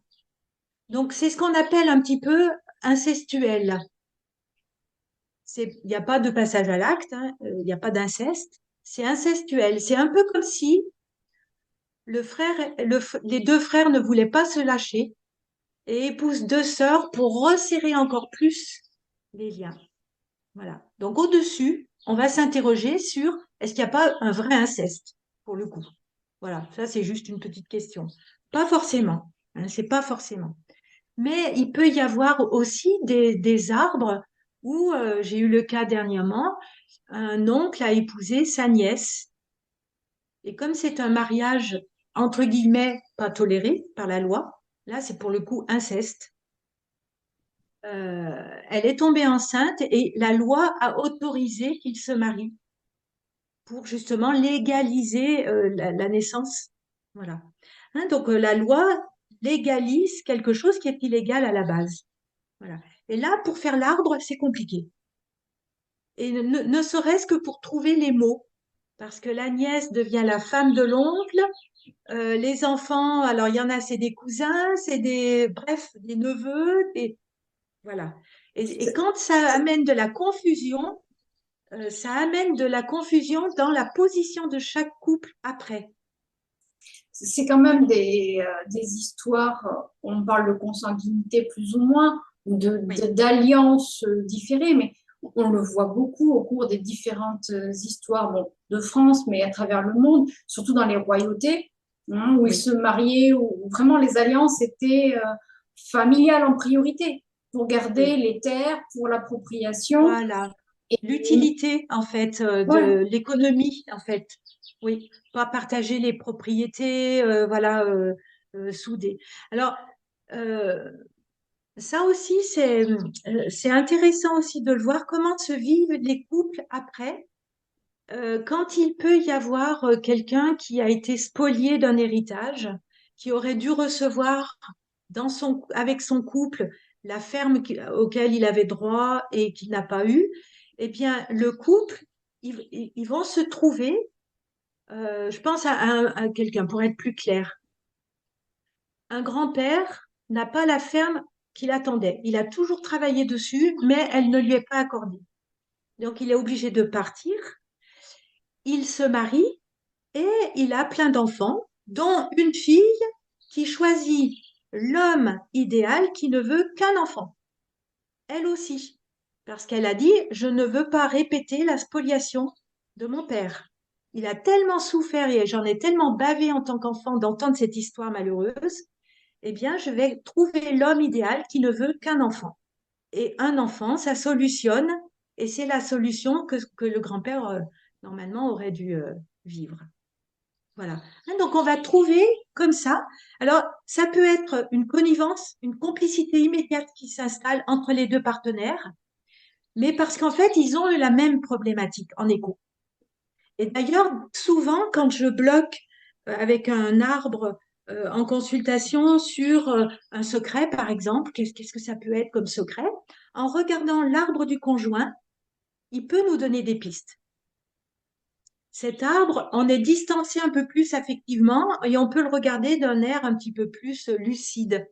Donc, c'est ce qu'on appelle un petit peu incestuel. Il n'y a pas de passage à l'acte, hein, il n'y a pas d'inceste. C'est incestuel. C'est un peu comme si les deux frères ne voulaient pas se lâcher et épousent deux sœurs pour resserrer encore plus les liens. Voilà. Donc, au-dessus, on va s'interroger sur est-ce qu'il n'y a pas un vrai inceste, pour le coup. Voilà. Ça, c'est juste une petite question. Pas forcément. Hein, c'est pas forcément. Mais il peut y avoir aussi des arbres où j'ai eu le cas dernièrement, un oncle a épousé sa nièce. Et comme c'est un mariage, entre guillemets, pas toléré par la loi, là c'est pour le coup inceste, elle est tombée enceinte et la loi a autorisé qu'il se marie pour justement légaliser la naissance. Voilà. Hein, donc la loi légalise quelque chose qui est illégal à la base. Voilà. Et là, pour faire l'arbre, c'est compliqué. Et ne serait-ce que pour trouver les mots, parce que la nièce devient la femme de l'oncle, les enfants, alors il y en a, c'est des cousins, c'est des, bref, des neveux, et voilà. Et quand ça amène de la confusion dans la position de chaque couple après. C'est quand même des histoires, on parle de consanguinité plus ou moins, ou Oui, d'alliances différées, mais on le voit beaucoup au cours des différentes histoires bon, de France, mais à travers le monde, surtout dans les royautés, hein, où ils oui. se mariaient, où vraiment les alliances étaient familiales en priorité, pour garder Oui, les terres, pour l'appropriation. voilà. Et L'utilité, en fait, ouais, de l'économie, en fait. Oui, pas partager les propriétés, voilà, soudées. Alors, euh, ça aussi, c'est intéressant aussi de le voir, comment se vivent les couples après, quand il peut y avoir quelqu'un qui a été spolié d'un héritage, qui aurait dû recevoir avec son couple la ferme auquel il avait droit et qu'il n'a pas eu, eh bien, le couple, ils vont se trouver, je pense à quelqu'un, pour être plus clair, un grand-père n'a pas la ferme qu'il attendait. Il a toujours travaillé dessus, mais elle ne lui est pas accordée. Donc, il est obligé de partir. Il se marie et il a plein d'enfants, dont une fille qui choisit l'homme idéal qui ne veut qu'un enfant. Elle aussi. Parce qu'elle a dit, je ne veux pas répéter la spoliation de mon père. Il a tellement souffert et j'en ai tellement bavé en tant qu'enfant d'entendre cette histoire malheureuse. Eh bien, je vais trouver l'homme idéal qui ne veut qu'un enfant. Et un enfant, ça solutionne, et c'est la solution que le grand-père, normalement, aurait dû vivre. Voilà. Hein, donc, on va trouver comme ça. Alors, ça peut être une connivence, une complicité immédiate qui s'installe entre les deux partenaires, mais parce qu'en fait, ils ont eu la même problématique en écho. Et d'ailleurs, souvent, quand je bloque avec un arbre en consultation sur un secret, par exemple, qu'est-ce que ça peut être comme secret? En regardant l'arbre du conjoint, il peut nous donner des pistes. Cet arbre, on est distancé un peu plus affectivement et on peut le regarder d'un air un petit peu plus lucide.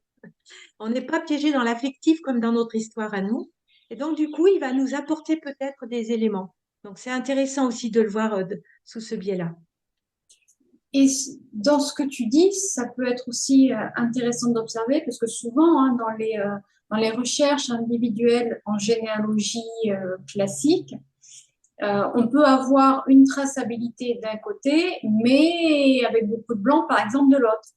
On n'est pas piégé dans l'affectif comme dans notre histoire à nous. Et donc, du coup, il va nous apporter peut-être des éléments. Donc, c'est intéressant aussi de le voir sous ce biais-là. Et dans ce que tu dis, ça peut être aussi intéressant d'observer parce que souvent, hein, dans les recherches individuelles en généalogie classique, on peut avoir une traçabilité d'un côté, mais avec beaucoup de blanc, par exemple, de l'autre.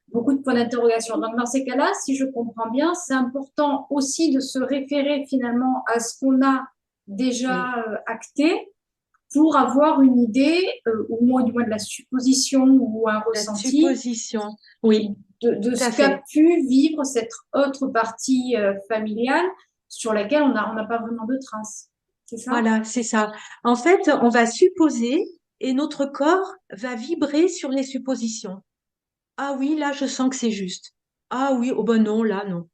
Beaucoup de points d'interrogation. Donc, dans ces cas-là, si je comprends bien, c'est important aussi de se référer finalement à ce qu'on a Oui, déjà acté pour avoir une idée, ou moins du moins de la supposition ou un la ressenti supposition. Oui, de tout à ce qu'a fait. pu vivre cette autre partie familiale sur laquelle on n'a pas vraiment de traces. C'est ça? Voilà, c'est ça. En fait, on va supposer et notre corps va vibrer sur les suppositions. Ah oui, là, je sens que c'est juste. Ah oui, oh ben non, là, non.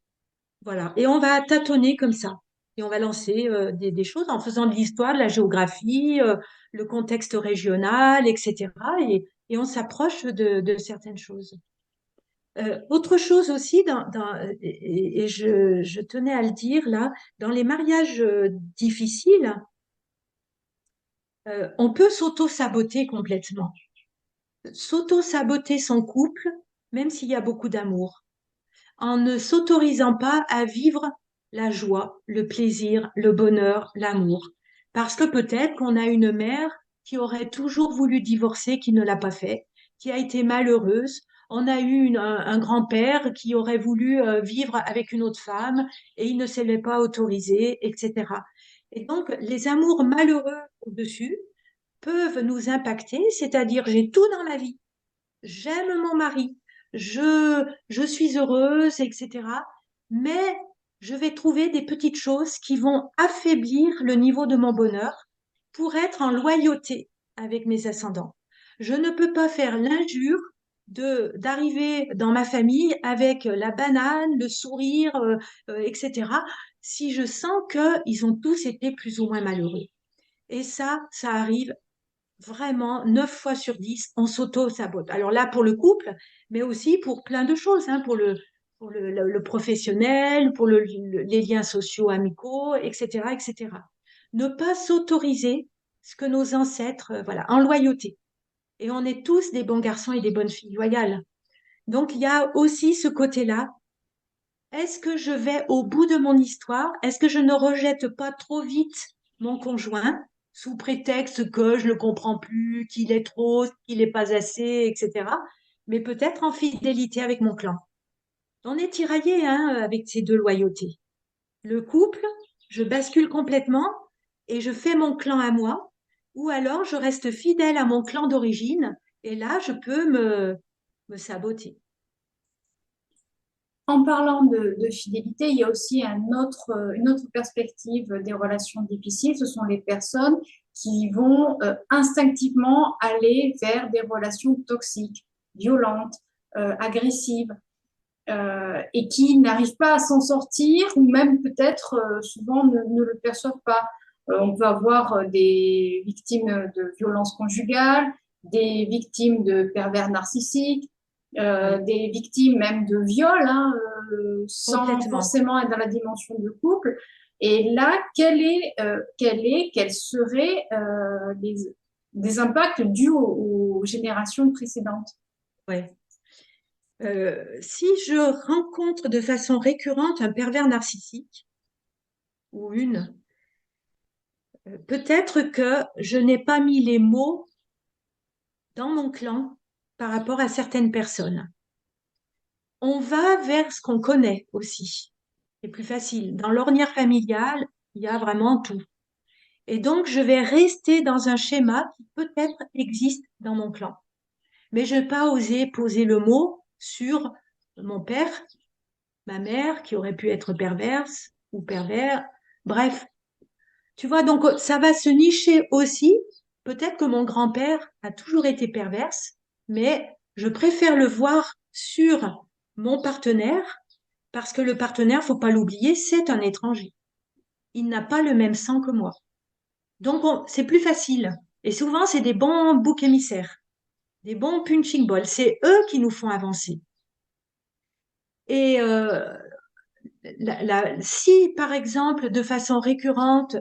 Voilà. Et on va tâtonner comme ça. Et on va lancer des choses en faisant de l'histoire, de la géographie, le contexte régional, etc. Et on s'approche de certaines choses. Autre chose aussi, et je tenais à le dire là, dans les mariages difficiles, on peut s'auto-saboter complètement. S'auto-saboter son couple, même s'il y a beaucoup d'amour, en ne s'autorisant pas à vivre la joie, le plaisir, le bonheur, l'amour. Parce que peut-être qu'on a une mère qui aurait toujours voulu divorcer, qui ne l'a pas fait, qui a été malheureuse. On a eu un grand-père qui aurait voulu vivre avec une autre femme et il ne se l'est pas autorisé, etc. Et donc, les amours malheureux au-dessus peuvent nous impacter, c'est-à-dire j'ai tout dans la vie, j'aime mon mari, je suis heureuse, etc. Mais je vais trouver des petites choses qui vont affaiblir le niveau de mon bonheur pour être en loyauté avec mes ascendants. Je ne peux pas faire l'injure d'arriver dans ma famille avec la banane, le sourire, etc., si je sens qu'ils ont tous été plus ou moins malheureux. Et ça arrive vraiment 9 fois sur 10, on s'auto-sabote. Alors là, pour le couple, mais aussi pour plein de choses, hein, pour le professionnel, pour les liens sociaux, amicaux, etc., etc. Ne pas s'autoriser ce que nos ancêtres, voilà, en loyauté. Et on est tous des bons garçons et des bonnes filles loyales. Donc, il y a aussi ce côté-là. Est-ce que je vais au bout de mon histoire? Est-ce que je ne rejette pas trop vite mon conjoint sous prétexte que je le comprends plus, qu'il est trop, qu'il n'est pas assez, etc. Mais peut-être en fidélité avec mon clan. On est tiraillé, hein, avec ces deux loyautés. Le couple, je bascule complètement et je fais mon clan à moi, ou alors je reste fidèle à mon clan d'origine et là, je peux me saboter. En parlant de fidélité, il y a aussi une autre perspective des relations difficiles. Ce sont les personnes qui vont instinctivement aller vers des relations toxiques, violentes, agressives, et qui n'arrivent pas à s'en sortir ou même peut-être souvent ne le perçoivent pas. On peut avoir des victimes de violences conjugales, des victimes de pervers narcissiques, Oui, des victimes même de viol, hein, sans complètement. forcément être dans la dimension de couple. Et là, quels seraient des impacts dus aux générations précédentes? Ouais. Si je rencontre de façon récurrente un pervers narcissique ou une, peut-être que je n'ai pas mis les mots dans mon clan par rapport à certaines personnes. On va vers ce qu'on connaît aussi. C'est plus facile. Dans l'ornière familiale, il y a vraiment tout. Et donc, je vais rester dans un schéma qui peut-être existe dans mon clan. Mais je n'ai pas osé poser le mot sur mon père, ma mère, qui aurait pu être perverse ou pervers. Bref, tu vois, donc ça va se nicher aussi. Peut-être que mon grand-père a toujours été perverse, mais je préfère le voir sur mon partenaire parce que le partenaire, faut pas l'oublier, c'est un étranger. Il n'a pas le même sang que moi. Donc c'est plus facile. Et souvent, c'est des bons boucs émissaires, des bons punching balls. C'est eux qui nous font avancer. Et si, par exemple, de façon récurrente,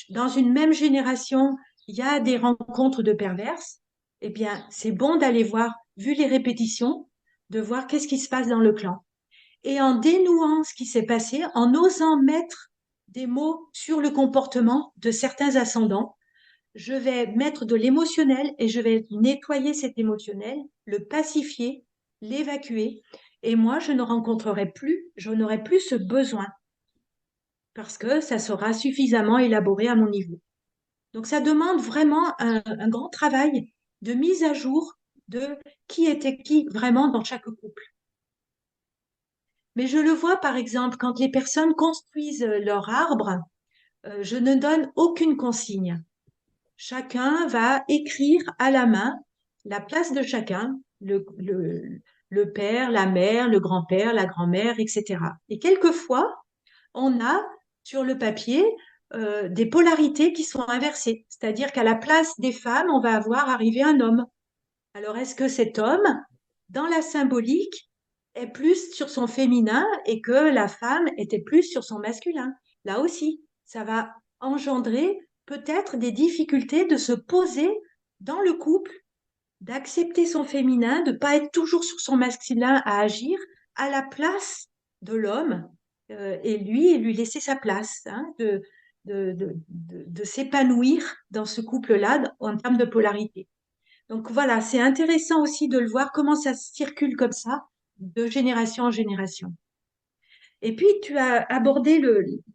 dans une même génération, il y a des rencontres de perverses, eh bien, c'est bon d'aller voir, vu les répétitions, de voir qu'est-ce qui se passe dans le clan. Et en dénouant ce qui s'est passé, en osant mettre des mots sur le comportement de certains ascendants, je vais mettre de l'émotionnel et je vais nettoyer cet émotionnel, le pacifier, l'évacuer. Et moi, je n'aurai plus ce besoin parce que ça sera suffisamment élaboré à mon niveau. Donc, ça demande vraiment un grand travail de mise à jour de qui était qui vraiment dans chaque couple. Mais je le vois, par exemple, quand les personnes construisent leur arbre, je ne donne aucune consigne. Chacun va écrire à la main la place de chacun, le père, la mère, le grand-père, la grand-mère, etc. Et quelquefois, on a sur le papier des polarités qui sont inversées. C'est-à-dire qu'à la place des femmes, on va avoir arrivé un homme. Alors, est-ce que cet homme, dans la symbolique, est plus sur son féminin et que la femme était plus sur son masculin? Là aussi, ça va engendrer peut-être des difficultés de se poser dans le couple, d'accepter son féminin, de ne pas être toujours sur son masculin à agir à la place de l'homme et lui laisser sa place, hein, de s'épanouir dans ce couple-là en termes de polarité. Donc voilà, c'est intéressant aussi de le voir comment ça circule comme ça, de génération en génération. Et puis tu as abordé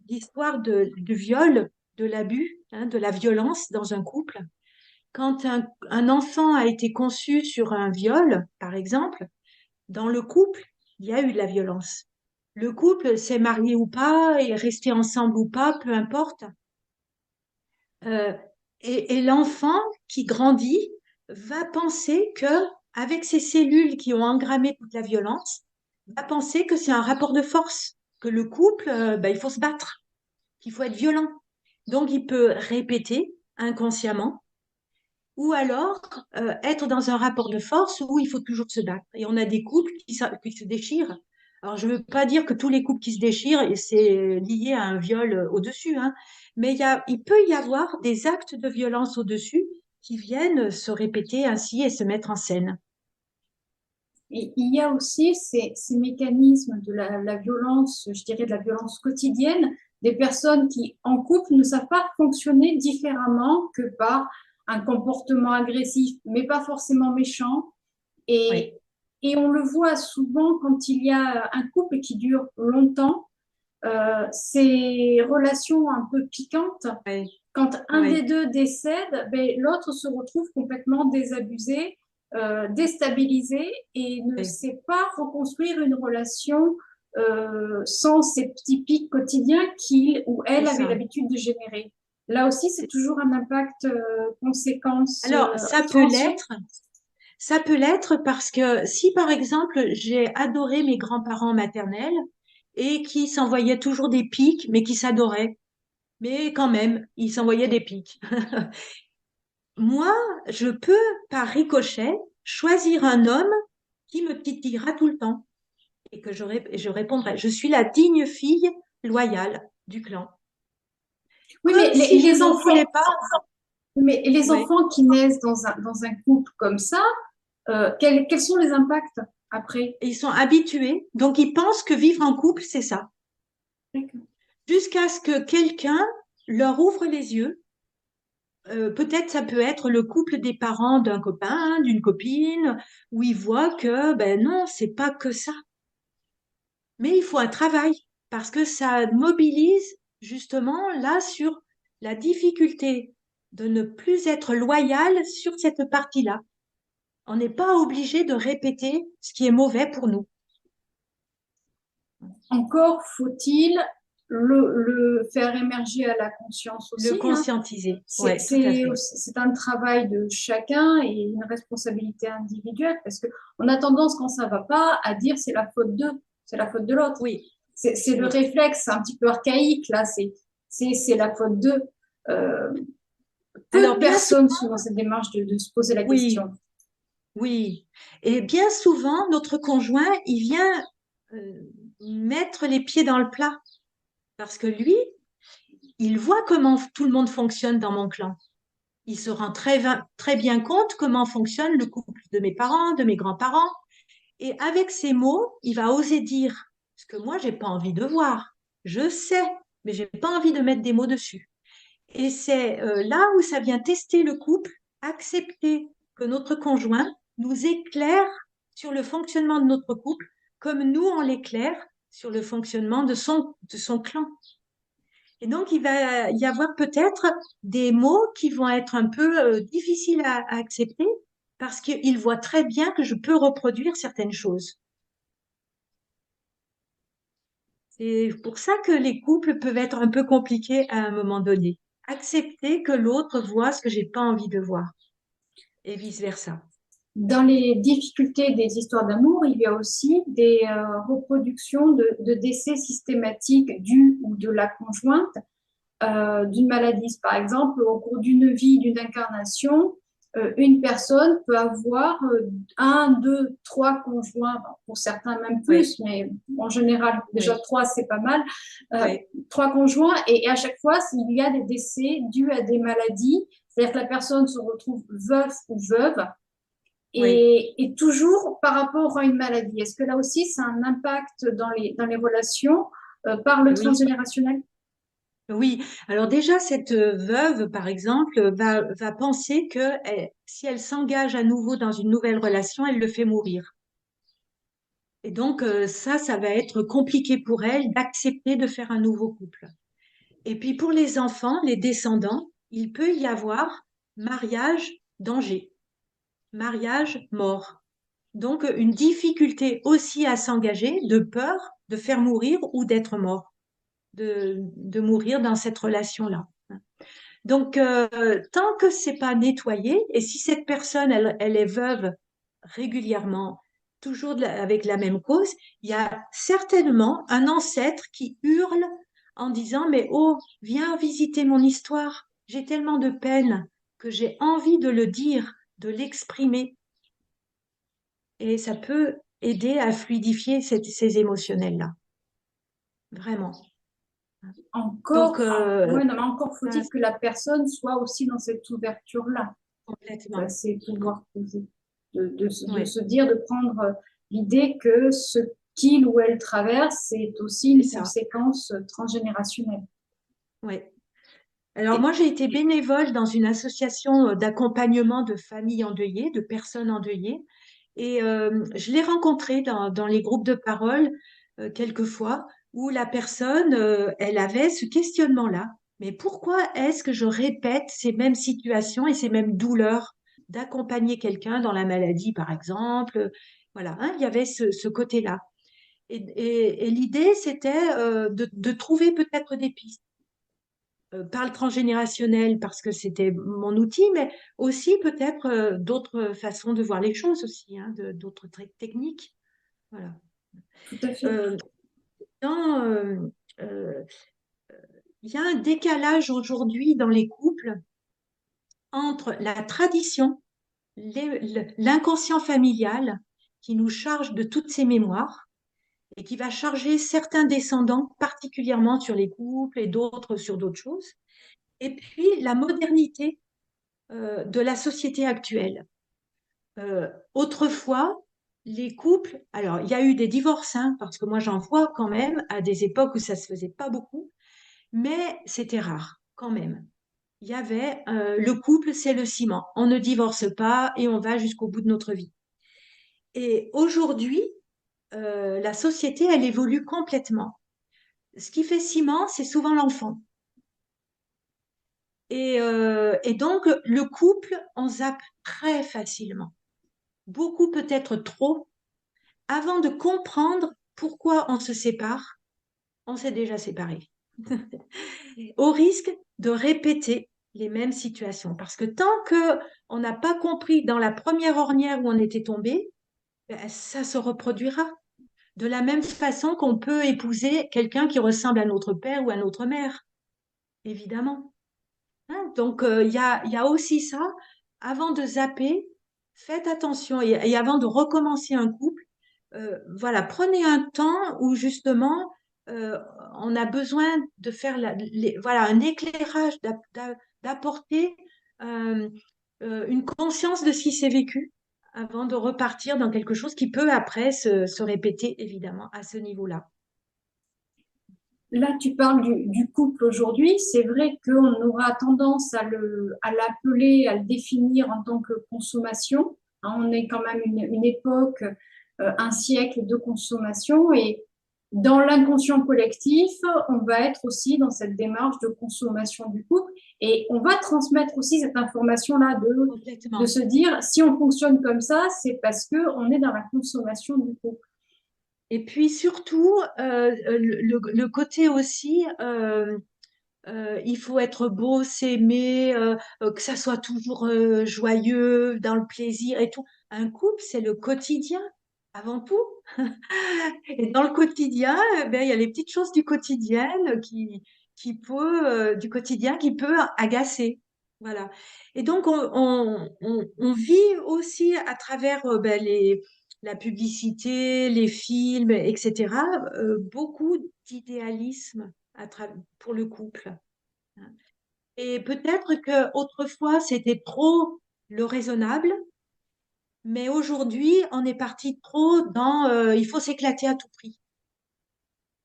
l'histoire du viol de l'abus, hein, de la violence dans un couple. Quand un enfant a été conçu sur un viol, par exemple, dans le couple, il y a eu de la violence. Le couple s'est marié ou pas, est resté ensemble ou pas, peu importe. Euh, et l'enfant qui grandit va penser que, avec ces cellules qui ont engrammé toute la violence, va penser que c'est un rapport de force, que le couple, ben, il faut se battre, qu'il faut être violent. Donc, il peut répéter inconsciemment, ou alors être dans un rapport de force où il faut toujours se battre. Et on a des couples qui se déchirent. Alors, je ne veux pas dire que tous les couples qui se déchirent, et c'est lié à un viol au-dessus, hein, mais il peut y avoir des actes de violence au-dessus qui viennent se répéter ainsi et se mettre en scène. Et il y a aussi ces mécanismes de la violence, je dirais de la violence quotidienne, des personnes qui, en couple, ne savent pas fonctionner différemment que par un comportement agressif, mais pas forcément méchant. Oui, Et, et on le voit souvent quand il y a un couple qui dure longtemps, ces relations un peu piquantes, oui, quand un des oui, deux décède, ben, l'autre se retrouve complètement désabusé, déstabilisé et ne oui, sait pas reconstruire une relation sans ces petits pics quotidiens qu'il ou c'est elle avait ça. l'habitude de générer. Là aussi, c'est toujours un impact conséquence Alors, ça peut tension. l'être. Ça peut l'être parce que si, par exemple, j'ai adoré mes grands-parents maternels et qui s'envoyaient toujours des pics, mais qui s'adoraient, mais quand même, ils s'envoyaient des pics. Moi, je peux, par ricochet, choisir un homme qui me titillera tout le temps et que je répondrai. Je suis la digne fille loyale du clan. Oui, Comme si je n'en voulais pas. mais les Ouais. enfants qui naissent dans un couple comme ça, quels sont les impacts après? Et ils sont habitués, donc ils pensent que vivre en couple, c'est ça. Jusqu'à ce que quelqu'un leur ouvre les yeux. Peut-être ça peut être le couple des parents d'un copain, d'une copine, où ils voient que ben non, c'est pas que ça. Mais il faut un travail parce que ça mobilise justement là sur la difficulté de ne plus être loyal sur cette partie-là. On n'est pas obligé de répéter ce qui est mauvais pour nous. Encore faut-il le faire émerger à la conscience Le aussi, hein. conscientiser. Ouais, tout à fait. C'est un travail de chacun et une responsabilité individuelle parce que on a tendance, quand ça va pas, à dire c'est la faute d'eux, c'est la faute de l'autre. Oui, C'est le oui. réflexe un petit peu archaïque, là, c'est la faute d'eux. Euh, Peu de Alors bien personnes souvent, sont dans cette démarche de se poser la oui, question. oui. Et bien souvent, notre conjoint, il vient euh, mettre les pieds dans le plat parce que lui, il voit comment tout le monde fonctionne dans mon clan. Il se rend très bien compte comment fonctionne le couple de mes parents, de mes grands-parents. Et avec ces mots, il va oser dire ce que moi, j'ai pas envie de voir. Je sais, mais j'ai pas envie de mettre des mots dessus. Et c'est là où ça vient tester le couple, accepter que notre conjoint nous éclaire sur le fonctionnement de notre couple, comme nous, on l'éclaire sur le fonctionnement de son clan. Et donc, il va y avoir peut-être des mots qui vont être un peu difficiles à accepter parce qu'il voit très bien que je peux reproduire certaines choses. C'est pour ça que les couples peuvent être un peu compliqués à un moment donné. Accepter que l'autre voit ce que j'ai pas envie de voir et vice-versa. Dans les difficultés des histoires d'amour, il y a aussi des reproductions de décès systématiques du ou de la conjointe d'une maladie. Par exemple, au cours d'une vie, d'une incarnation, une personne peut avoir un, deux, trois conjoints, bon, pour certains même Oui, plus, mais en général, déjà oui, trois, c'est pas mal, euh, oui, trois conjoints, et à chaque fois, il y a des décès dus à des maladies, c'est-à-dire que la personne se retrouve veuf ou veuve, oui, et toujours par rapport à une maladie. Est-ce que là aussi, c'est un impact dans les relations par le oui, transgénérationnel? oui. Alors déjà, cette veuve, par exemple, va penser que si elle s'engage à nouveau dans une nouvelle relation, elle le fait mourir. Et donc, ça va être compliqué pour elle d'accepter de faire un nouveau couple. Et puis pour les enfants, les descendants, il peut y avoir mariage, danger, mariage, mort. Donc une difficulté aussi à s'engager, de peur de faire mourir ou d'être mort, de mourir dans cette relation-là. Donc, tant que c'est pas nettoyé, et si cette personne, elle est veuve régulièrement, toujours avec la même cause, il y a certainement un ancêtre qui hurle en disant, mais oh, viens visiter mon histoire. J'ai tellement de peine que j'ai envie de le dire, de l'exprimer. Et ça peut aider à fluidifier ces émotionnels-là. Vraiment. Donc, Ouais, non, mais encore ça, faut-il que la personne soit aussi dans cette ouverture-là. Ça, complètement. c'est pouvoir poser. De Oui, se dire, de prendre l'idée que ce qu'il ou elle traverse, c'est aussi c'est une ça. conséquence transgénérationnelle. Oui. Alors Et moi, j'ai été bénévole dans une association d'accompagnement de familles endeuillées, de personnes endeuillées. Et je l'ai rencontré dans les groupes de parole quelquefois où la personne, elle avait ce questionnement-là. Mais pourquoi est-ce que je répète ces mêmes situations et ces mêmes douleurs d'accompagner quelqu'un dans la maladie, par exemple? Voilà, hein, il y avait ce côté-là. Et l'idée, c'était de trouver peut-être des pistes par le transgénérationnel parce que c'était mon outil, mais aussi peut-être d'autres façons de voir les choses aussi, hein, d'autres techniques. Voilà. tout à fait. Euh, dans, euh, il y a un décalage aujourd'hui dans les couples entre la tradition, l'inconscient familial qui nous charge de toutes ces mémoires et qui va charger certains descendants particulièrement sur les couples et d'autres sur d'autres choses, et puis la modernité de la société actuelle. Autrefois, les couples, alors il y a eu des divorces, hein, parce que moi j'en vois quand même à des époques où ça se faisait pas beaucoup, mais c'était rare quand même. Il y avait le couple, c'est le ciment. On ne divorce pas et on va jusqu'au bout de notre vie. Et aujourd'hui, la société, elle évolue complètement. Ce qui fait ciment, c'est souvent l'enfant. Et donc, le couple, on zappe très facilement. Beaucoup peut-être trop. Avant de comprendre pourquoi on se sépare, on s'est déjà séparé. Au risque de répéter les mêmes situations. Parce que tant que on n'a pas compris dans la première ornière où on était tombé, ben, ça se reproduira. De la même façon qu'on peut épouser quelqu'un qui ressemble à notre père ou à notre mère, évidemment. Hein, donc, il y a aussi ça. Avant de zapper, faites attention. Et avant de recommencer un couple, voilà, prenez un temps où justement, euh, on a besoin de faire voilà, un éclairage, d'apporter euh, une conscience de ce qui s'est vécu avant de repartir dans quelque chose qui peut après se répéter, évidemment, à ce niveau-là. Là, tu parles du couple aujourd'hui. C'est vrai qu'on aura tendance à l'appeler, à le définir en tant que consommation. Hein, on est quand même une époque, un siècle de consommation. Et dans l'inconscient collectif, on va être aussi dans cette démarche de consommation du couple. Et on va transmettre aussi cette information-là de Complètement. se dire, si on fonctionne comme ça, c'est parce qu'on est dans la consommation du couple. Et puis surtout, le côté aussi, il faut être beau, s'aimer, que ça soit toujours joyeux, dans le plaisir et tout. Un couple, c'est le quotidien, avant tout. Et dans le quotidien, ben, il y a les petites choses du quotidien du quotidien qui peut agacer. Voilà. Et donc, on vit aussi à travers ben, la publicité, les films, etc., beaucoup d'idéalisme pour le couple. Et peut-être que autrefois c'était trop le raisonnable, mais aujourd'hui, on est parti trop dans il faut s'éclater à tout prix.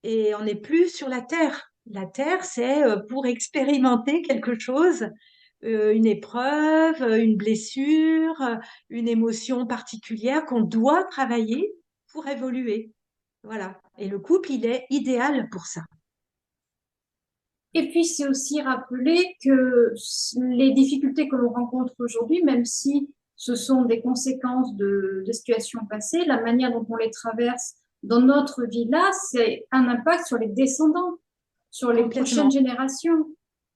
Et on n'est plus sur la terre. La terre, c'est pour expérimenter quelque chose, une épreuve, une blessure, une émotion particulière qu'on doit travailler pour évoluer. Voilà. Et le couple, il est idéal pour ça. Et puis, c'est aussi rappeler que les difficultés que l'on rencontre aujourd'hui, même si ce sont des conséquences de situations passées, la manière dont on les traverse dans notre vie là, c'est un impact sur les descendants, sur les prochaines Complètement. générations.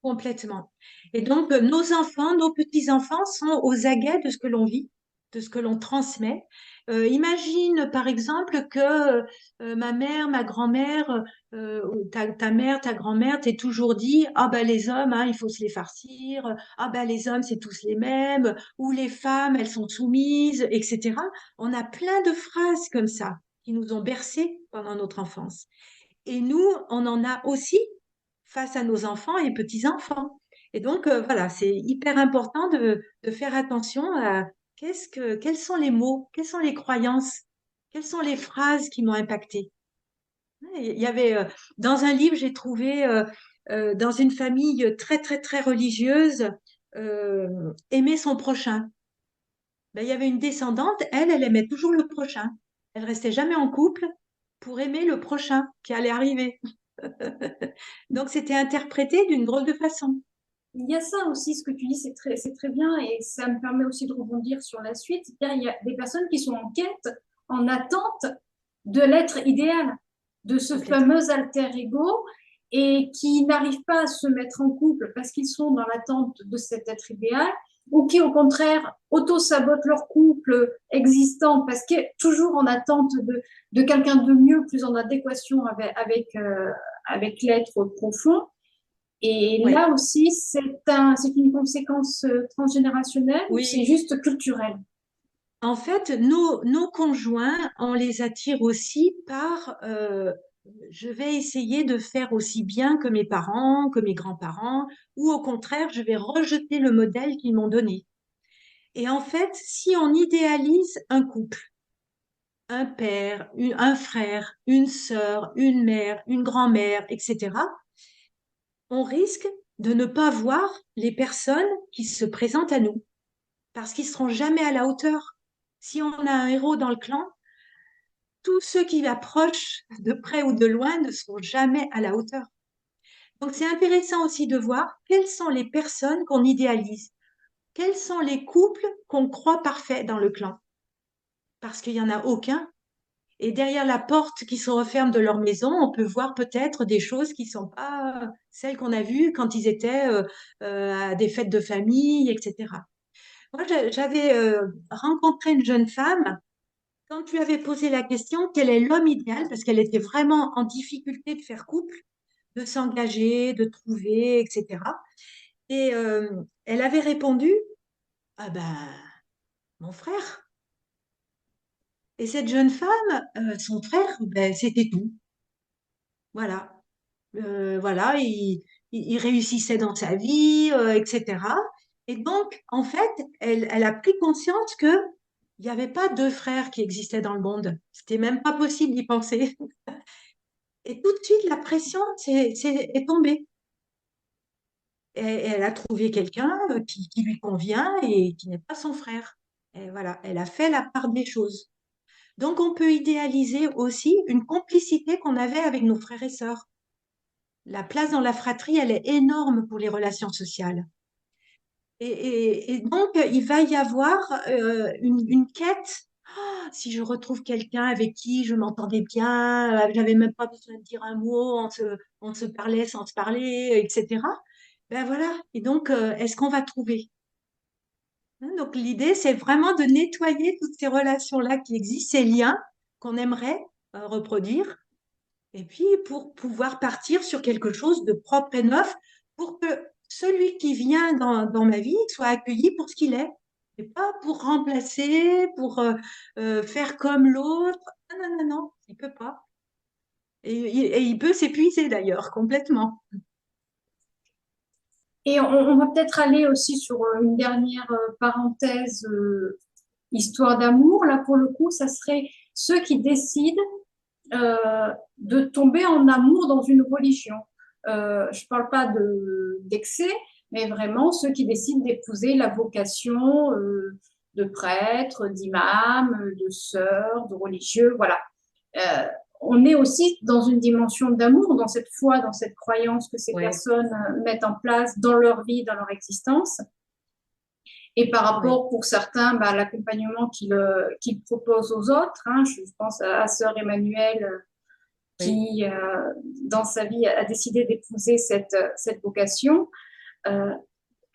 Complètement. Et donc, nos enfants, nos petits-enfants sont aux aguets de ce que l'on vit, de ce que l'on transmet. Imagine, par exemple, que ma mère, ma grand-mère, ou ta mère, ta grand-mère t'ait toujours dit, ah ben les hommes, hein, il faut se les farcir, ah ben les hommes, c'est tous les mêmes, ou les femmes, elles sont soumises, etc. On a plein de phrases comme ça qui nous ont bercés pendant notre enfance. Et nous, on en a aussi face à nos enfants et petits-enfants. Et donc, voilà, c'est hyper important de faire attention à quels sont les mots, quelles sont les croyances, quelles sont les phrases qui m'ont impacté. Il y avait, dans un livre, j'ai trouvé, dans une famille très, très, très religieuse, aimer son prochain. Ben, il y avait une descendante, elle aimait toujours le prochain. Elle restait jamais en couple pour aimer le prochain qui allait arriver. Donc, c'était interprété d'une drôle de façon. Il y a ça aussi, ce que tu dis, c'est très bien et ça me permet aussi de rebondir sur la suite. C'est-à-dire, il y a des personnes qui sont en quête, en attente de l'être idéal, de ce Complètement. fameux alter ego et qui n'arrivent pas à se mettre en couple parce qu'ils sont dans l'attente de cet être idéal ou qui, au contraire, auto-sabotent leur couple existant parce qu'ils sont toujours en attente de quelqu'un de mieux, plus en adéquation avec l'être profond. Et Oui, là aussi, c'est une conséquence transgénérationnelle ou c'est oui. juste culturel? En fait, nos conjoints, on les attire aussi par je vais essayer de faire aussi bien que mes parents, que mes grands-parents, ou au contraire, je vais rejeter le modèle qu'ils m'ont donné. Et en fait, si on idéalise un couple, un père, un frère, une sœur, une mère, une grand-mère, etc., on risque de ne pas voir les personnes qui se présentent à nous, parce qu'ils seront jamais à la hauteur. Si on a un héros dans le clan, tous ceux qui approchent de près ou de loin ne seront jamais à la hauteur. Donc c'est intéressant aussi de voir quelles sont les personnes qu'on idéalise, quels sont les couples qu'on croit parfaits dans le clan, parce qu'il n'y en a aucun. Et derrière la porte qui se referme de leur maison, on peut voir peut-être des choses qui ne sont pas celles qu'on a vues quand ils étaient à des fêtes de famille, etc. Moi, j'avais rencontré une jeune femme. Quand tu avais posé la question, quel est l'homme idéal, parce qu'elle était vraiment en difficulté de faire couple, de s'engager, de trouver, etc. Et elle avait répondu, ah ben, mon frère. Et cette jeune femme, son frère, ben, c'était tout. Voilà. Voilà, il réussissait dans sa vie, etc. Et donc, en fait, elle a pris conscience que il n'y avait pas deux frères qui existaient dans le monde. C'était même pas possible d'y penser. Et tout de suite, la pression est tombée. Et elle a trouvé quelqu'un qui lui convient et qui n'est pas son frère. Et voilà, elle a fait la part des choses. Donc, on peut idéaliser aussi une complicité qu'on avait avec nos frères et sœurs. La place dans la fratrie, elle est énorme pour les relations sociales. Et donc, il va y avoir une quête. Ah, si je retrouve quelqu'un avec qui je m'entendais bien, j'avais même pas besoin de dire un mot, on se parlait sans se parler, etc. Ben voilà. Et donc, est-ce qu'on va trouver? Hein, donc, l'idée, c'est vraiment de nettoyer toutes ces relations-là qui existent, ces liens qu'on aimerait reproduire, et puis pour pouvoir partir sur quelque chose de propre et neuf, pour que celui qui vient dans ma vie soit accueilli pour ce qu'il est, et pas pour remplacer, pour faire comme l'autre. Non, non, non, non, il peut pas. Et il peut s'épuiser d'ailleurs complètement. Et on va peut-être aller aussi sur une dernière parenthèse, histoire d'amour. Là, pour le coup, ça serait ceux qui décident de tomber en amour dans une religion. Je ne parle pas d'excès, mais vraiment ceux qui décident d'épouser la vocation de prêtre, d'imam, de sœur, de religieux, voilà. on est aussi dans une dimension d'amour, dans cette foi, dans cette croyance que ces Ouais, personnes mettent en place dans leur vie, dans leur existence. Et par ouais, rapport, pour certains, bah, l'accompagnement qu'il propose aux autres, hein, je pense à Sœur Emmanuelle oui. qui, dans sa vie, a décidé d'épouser cette vocation. Euh,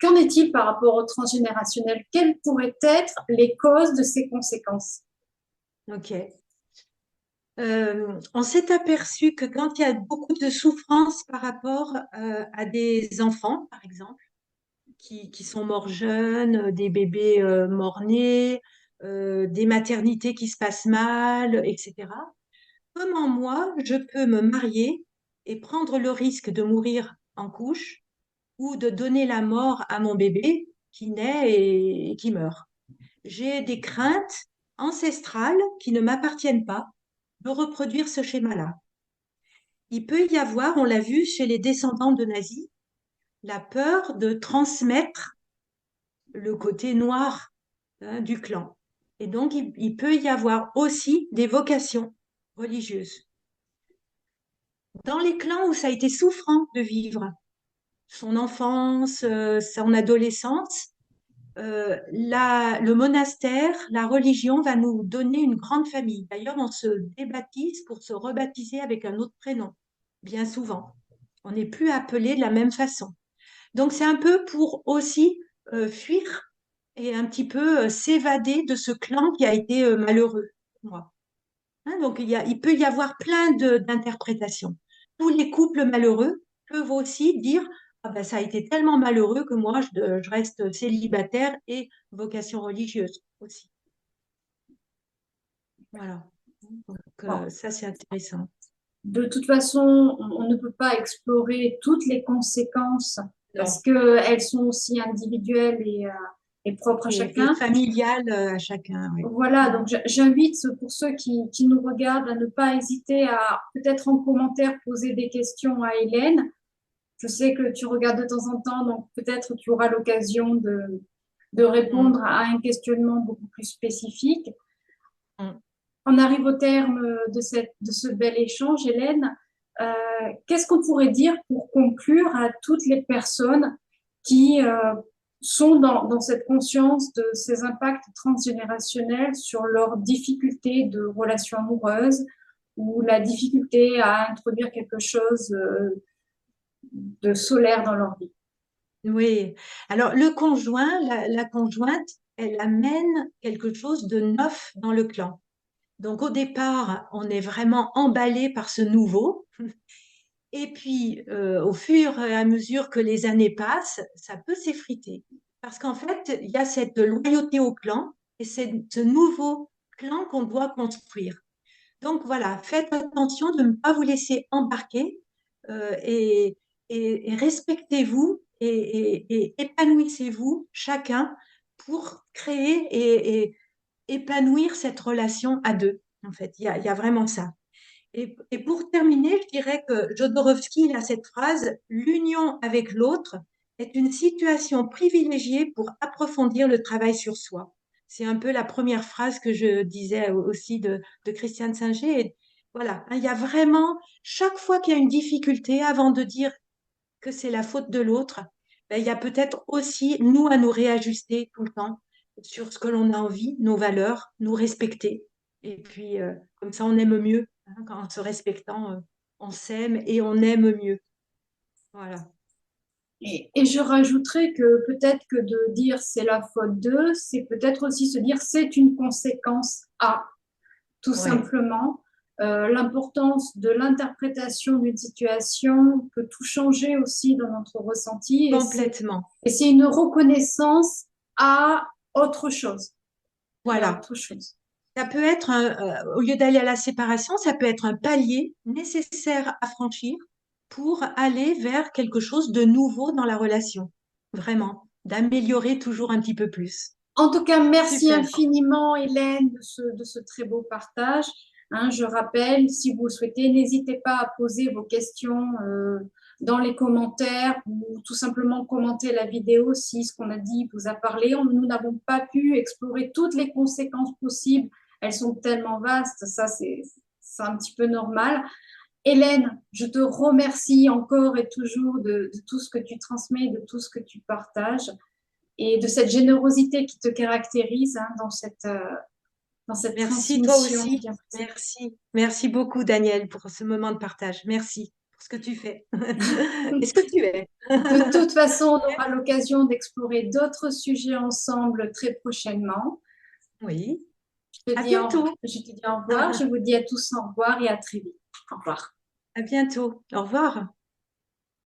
Qu'en est-il par rapport au transgénérationnel? Quelles pourraient être les causes de ces conséquences? Ok. On s'est aperçu que quand il y a beaucoup de souffrance par rapport à des enfants, par exemple, qui sont morts jeunes, des bébés morts-nés, des maternités qui se passent mal, etc. Comment moi, je peux me marier et prendre le risque de mourir en couche ou de donner la mort à mon bébé qui naît et qui meurt? J'ai des craintes ancestrales qui ne m'appartiennent pas de reproduire ce schéma-là. Il peut y avoir, on l'a vu chez les descendants de nazis, la peur de transmettre le côté noir, hein, du clan. Et donc, il peut y avoir aussi des vocations religieuses. Dans les clans où ça a été souffrant de vivre son enfance, son adolescence, le monastère, la religion va nous donner une grande famille. D'ailleurs, on se débaptise pour se rebaptiser avec un autre prénom, bien souvent. On n'est plus appelé de la même façon. Donc, c'est un peu pour aussi fuir et un petit peu s'évader de ce clan qui a été malheureux pour moi. Hein, donc, il peut y avoir plein d'interprétations. Tous les couples malheureux peuvent aussi dire, ah ben, ça a été tellement malheureux que moi, je reste célibataire et vocation religieuse aussi. Voilà. Donc, Bon, ça, c'est intéressant. de toute façon, on ne peut pas explorer toutes les conséquences parce Non. qu'elles sont aussi individuelles et propres à Et chacun. familial à chacun, oui. Voilà, Mhm. donc j'invite pour ceux qui nous regardent à ne pas hésiter à peut-être en commentaire poser des questions à Hélène. Je sais que tu regardes de temps en temps, donc peut-être tu auras l'occasion de Mhm. répondre à un questionnement beaucoup plus spécifique. Mhm. On arrive au terme de ce bel échange, Hélène. Euh, Qu'est-ce qu'on pourrait dire pour conclure à toutes les personnes qui sont dans cette conscience de ces impacts transgénérationnels sur leurs difficultés de relations amoureuses ou la difficulté à introduire quelque chose de solaire dans leur vie? Oui. Alors, le conjoint, la conjointe, elle amène quelque chose de neuf dans le clan. Donc, au départ, on est vraiment emballé par ce nouveau. Et puis, au fur et à mesure que les années passent, ça peut s'effriter. Parce qu'en fait, il y a cette loyauté au clan et c'est ce nouveau clan qu'on doit construire. Donc voilà, faites attention de ne pas vous laisser embarquer euh, et, et respectez-vous et épanouissez-vous chacun pour créer et épanouir cette relation à deux. En fait, il y a vraiment ça. Et pour terminer, je dirais que Jodorowsky il a cette phrase, l'union avec l'autre est une situation privilégiée pour approfondir le travail sur soi. C'est un peu la première phrase que je disais aussi de Christiane Singer. Et voilà, hein, il y a vraiment, chaque fois qu'il y a une difficulté, avant de dire que c'est la faute de l'autre, ben, il y a peut-être aussi nous à nous réajuster tout le temps sur ce que l'on a envie, nos valeurs, nous respecter. Et puis, comme ça, on aime mieux. Hein, en se respectant, on s'aime et on aime mieux. Voilà. Et je rajouterais que peut-être que de dire c'est la faute d'eux, c'est peut-être aussi se dire c'est une conséquence à, tout Oui, simplement. L'importance de l'interprétation d'une situation peut tout changer aussi dans notre ressenti complètement. et c'est une reconnaissance à autre chose. Il y a Voilà. autre chose. Ça peut être, au lieu d'aller à la séparation, ça peut être un palier nécessaire à franchir pour aller vers quelque chose de nouveau dans la relation. Vraiment, d'améliorer toujours un petit peu plus. En tout cas, merci Super. infiniment, Hélène, de ce très beau partage. Hein, je rappelle, si vous le souhaitez, n'hésitez pas à poser vos questions dans les commentaires ou tout simplement commenter la vidéo si ce qu'on a dit vous a parlé. Nous n'avons pas pu explorer toutes les conséquences possibles. Elles sont tellement vastes. Ça, c'est un petit peu normal. Hélène, je te remercie encore et toujours de tout ce que tu transmets, de tout ce que tu partages et de cette générosité qui te caractérise hein, dans cette Merci toi transmission aussi. bien précise. Merci. Merci beaucoup, Daniel, pour ce moment de partage. Merci pour ce que tu fais et ce que tu es. De toute façon, on aura l'occasion d'explorer d'autres sujets ensemble très prochainement. Oui. Je te À dis bientôt. je te dis au revoir, je vous dis à tous au revoir et à très vite. Au revoir. À bientôt. Au revoir.